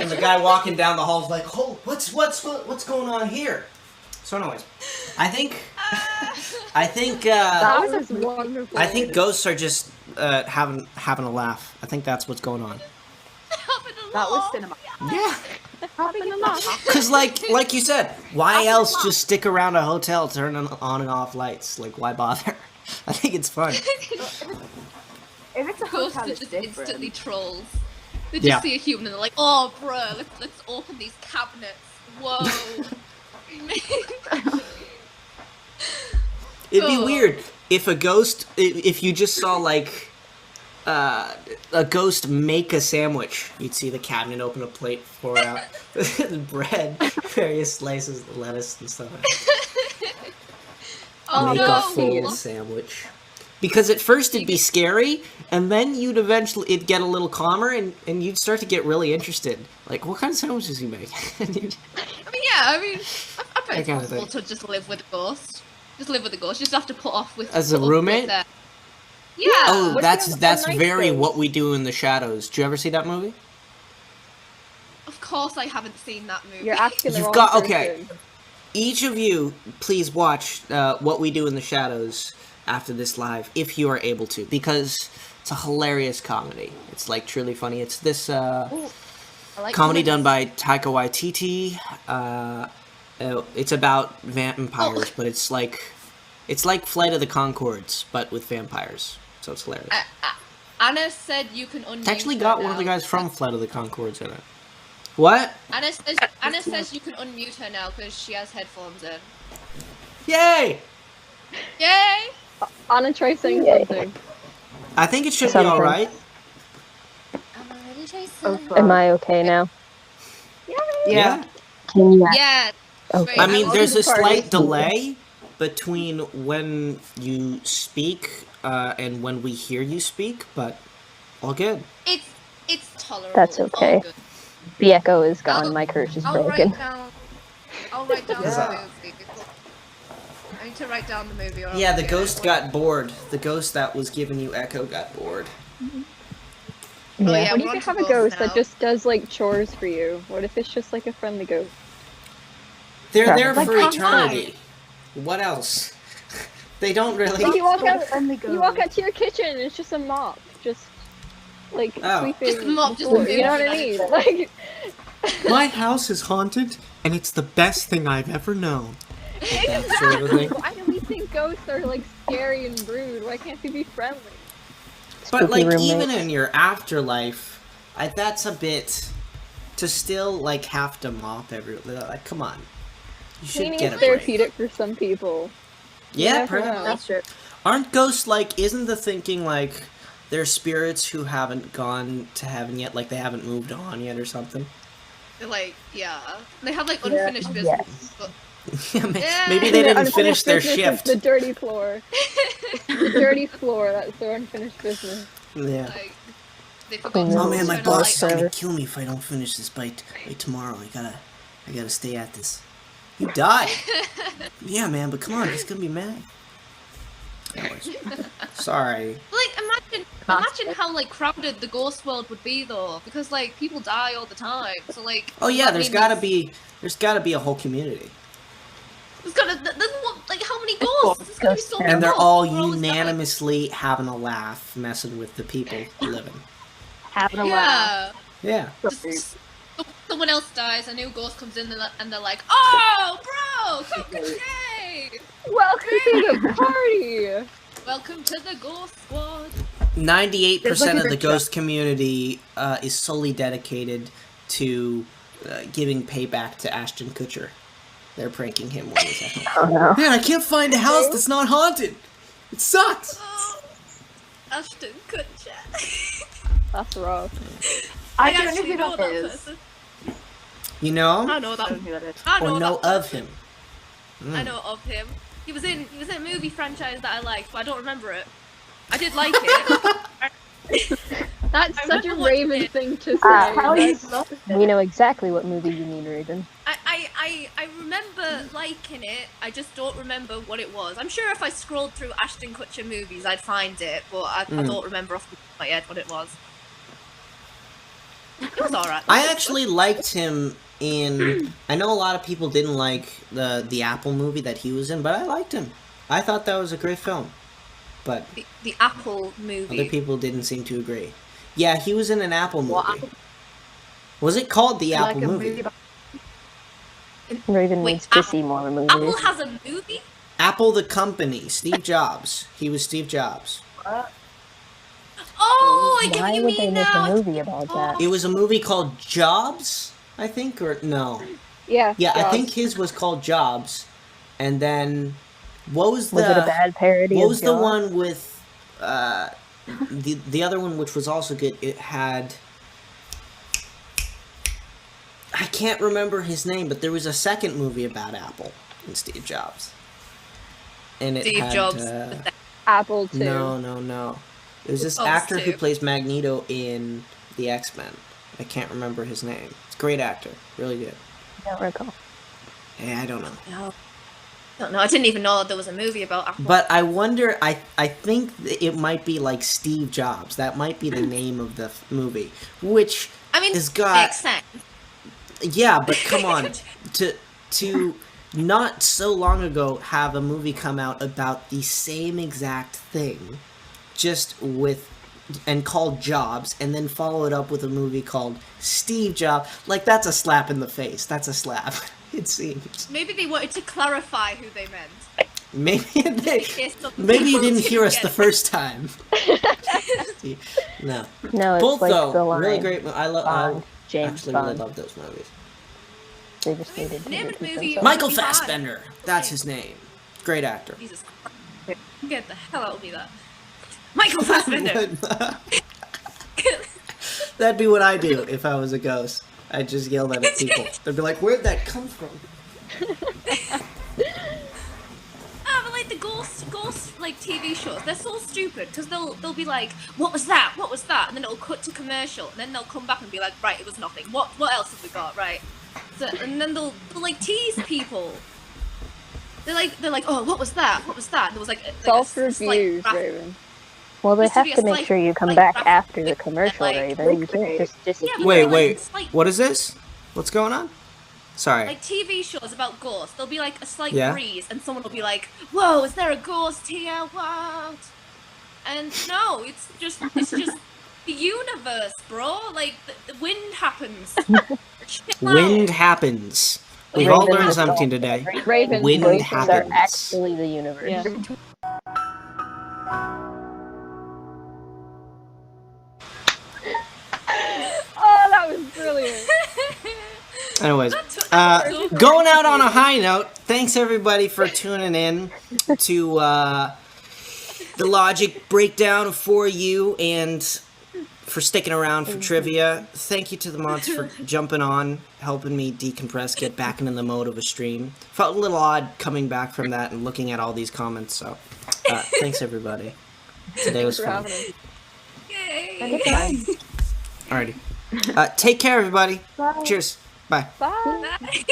And the guy walking down the hall's like, "Oh, what's going on here?" So, anyways, I think That was wonderful. I think ghosts are just having a laugh. I think that's what's going on. That was cinema. Yeah, Having a laugh. because like you said, why else just stick around a hotel turning on and off lights? Like, why bother? I think it's fun. If it's a Ghosts hotel, are it's just different. instantly trolls. They just Yeah. see a human and they're like, "Oh, bruh, let's open these cabinets." Whoa. It'd be Oh. weird if a ghost, if you just saw like a ghost make a sandwich. You'd see the cabinet open a plate, pour out bread, various slices of lettuce and stuff. Oh Make a no. full sandwich. Because at first it'd be scary, and then it'd get a little calmer, and you'd start to get really interested. Like, what kind of sandwiches you make? I mean, I bet That it's kind of possible to just live with a ghost. Just live with a ghost. You just have to put off with As a put up with roommate? their- Yeah. Oh, What that's if a that's nice very ghost? What We Do in the Shadows. Did you ever see that movie? Of course, I haven't seen that movie. You're asking the You've wrong got- person. okay. each of you, please watch What We Do in the Shadows after this live, if you are able to, because it's a hilarious comedy. It's like truly funny. It's this I like comedy done comedies. by Taika Waititi. It's about vampires, but it's like Flight of the Conchords, but with vampires. So it's hilarious. Anna said you can unmute. It's actually her got one of the now. guys from Flight of the Conchords in it. What? Anna says you can unmute her now because she has headphones in. Yay! Yay! Anna, try saying Yay. something. I think it should be Something. alright. I'm already chasing. Oh, fuck. Am I okay now? Yeah. Can you? Yeah. Okay. Great. I mean, will there's do a the party. slight delay between when you speak and when we hear you speak, but all good. It's tolerable. That's It's all okay. good. The echo is gone. I'll- My curse is I'll broken. write down Yeah. the movie. I need to write down the movie. Or Yeah, I'll the forget ghost it. got bored. The ghost that was giving you echo got bored. Oh, Yeah. yeah. What if we're you on have to a ghost now. that just does like chores for you? What if it's just like a friendly ghost? They're Right. there Like for outside. eternity. What else? They don't really. Like you walk out, Friendly you walk out to your kitchen and it's just a mop, just like Oh. sweeping. Just a mop, just floor, a you know what I moving mean? Like My house is haunted, and it's the best thing I've ever known. Like that sort of thing. why do we think ghosts are like scary and rude? Why can't they be friendly? But Spooky like even roommates. in your afterlife, that's a bit to still like have to mop like come on. You should Cleaning get is a break. therapeutic for some people. Yeah, never perhaps. know. That's true. Aren't ghosts like isn't the thinking like they're spirits who haven't gone to heaven yet, like they haven't moved on yet or something? They're like, yeah. They have like unfinished business. Yes. But Yeah, Yeah. maybe they Their didn't finish unfinished their business is shift. The dirty floor. The dirty floor. That's their unfinished business. Yeah. like, they forgot Clean to Oh man, my turn on boss lights. is gonna service. kill me if I don't finish this by tomorrow. I gotta stay at this. You die. Yeah, man, but come on, he's gonna be mad. Anyways, sorry. Like, imagine how like crowded the ghost world would be though, because like people die all the time. So like. Oh yeah, that there's means- gotta be a whole community, There's what, like how many ghosts? There's gonna be so many and they're ghosts. all We're always dying. unanimously having a laugh, messing with the people living. Having a laugh. Yeah. Yeah. Just, someone else dies, a new ghost comes in, and they're like, "Oh, bro, come yay! Welcome to the party. Welcome to the ghost squad." 98% There's like of a the good ghost community is solely dedicated to giving payback to Ashton Kutcher. They're pranking him when he's at home. Oh no. Man, I can't find a house that's not haunted. It sucks. Oh, Ashton Kutcher. That's rough. I don't know actually who that is. person. You know him? I know I that. don't know who that is. I know Or know that of person. him? I know of him. He was in a movie franchise that I liked, but I don't remember it. I did like it. That's I such a remember watching Raven it. thing to say. How do you That's- spell it? We know exactly what movie you mean, Raven. I remember liking it. I just don't remember what it was. I'm sure if I scrolled through Ashton Kutcher movies, I'd find it, but I don't remember off the top of my head what it was. It was alright. I actually liked him in. I know a lot of people didn't like the Apple movie that he was in, but I liked him. I thought that was a great film. But the Apple movie. other people didn't seem to agree. Yeah, he was in an Apple movie. Well, Apple- Was it called the Like Apple a movie? movie about Raven Wait, needs to Apple- see more movies. Apple has a movie? Apple the company. Steve Jobs. He was Steve Jobs. Oh, I get Why what you would they mean make now. a movie about that? It was a movie called Jobs, I think, or no? Yeah. Yeah, I Jaws. think his was called Jobs. And then what was the Was it a bad parody what of was the Jaws? one with the other one which was also good? It had I can't remember his name, but there was a second movie about Apple and Steve Jobs. And it Steve had, Jobs. Apple too. No. It was this Oh, actor who Steve. plays Magneto in the X-Men. I can't remember his name. It's a great actor. Really good. I don't recall. Yeah, I don't know. No. Don't know. I didn't even know there was a movie about Apple. But I wonder, I think it might be like Steve Jobs. That might be the name of the movie. Which I mean, has got... makes sense. Yeah, but come on. to not so long ago have a movie come out about the same exact thing, just with and called Jobs, and then follow it up with a movie called Steve Jobs. Like, that's a slap in the face. That's a slap. It seems. Maybe they wanted to clarify who they meant. Maybe Maybe you didn't hear us the first time. No. No, it's Both like though, the line. really great. I Bond, James actually Bond. really love those movies. They just needed to Name repeat a movie- themselves. Michael Movie Fassbender. That's his name. Great actor. Jesus Christ. Get the hell out of me that. Michael Fassbender! That'd be what I do if I was a ghost. I'd just yell that at people. They'd be like, "Where'd that come from?" But like the ghost like TV shows, they're so stupid because they'll be like, "What was that? What was that?" And then it'll cut to commercial, and then they'll come back and be like, "Right, it was nothing. What else have we got? Right?" So, and then they'll like tease people. They're like, "Oh, what was that? What was that?" There was like Self a slight reviews, rap- Raven. Well, they Just to have be a to make slight- sure you come like, back rough- after the commercial, like- Raven. You can't just Yeah, but Wait, like, wait. slight- What is this? What's going on? Sorry. Like TV shows about ghosts, there'll be like a slight Yeah. breeze, and someone will be like, "Whoa, is there a ghost here? What?" And no, it's just the universe, bro. Like the wind happens. Chill out. Wind happens. We've all Raven learned is something all- today. Raven. Wind Voices happens. are actually the universe. Yeah. Oh, that was brilliant. Anyways, So going out on a high note, thanks everybody for tuning in to the logic breakdown for you and for sticking around for trivia. Thank you to the mods for jumping on, helping me decompress, get back into the mode of a stream. Felt a little odd coming back from that and looking at all these comments, so thanks everybody. Today was For fun. having us. Yay. Alrighty. Take care everybody. Bye. Cheers. Bye. Bye. Bye.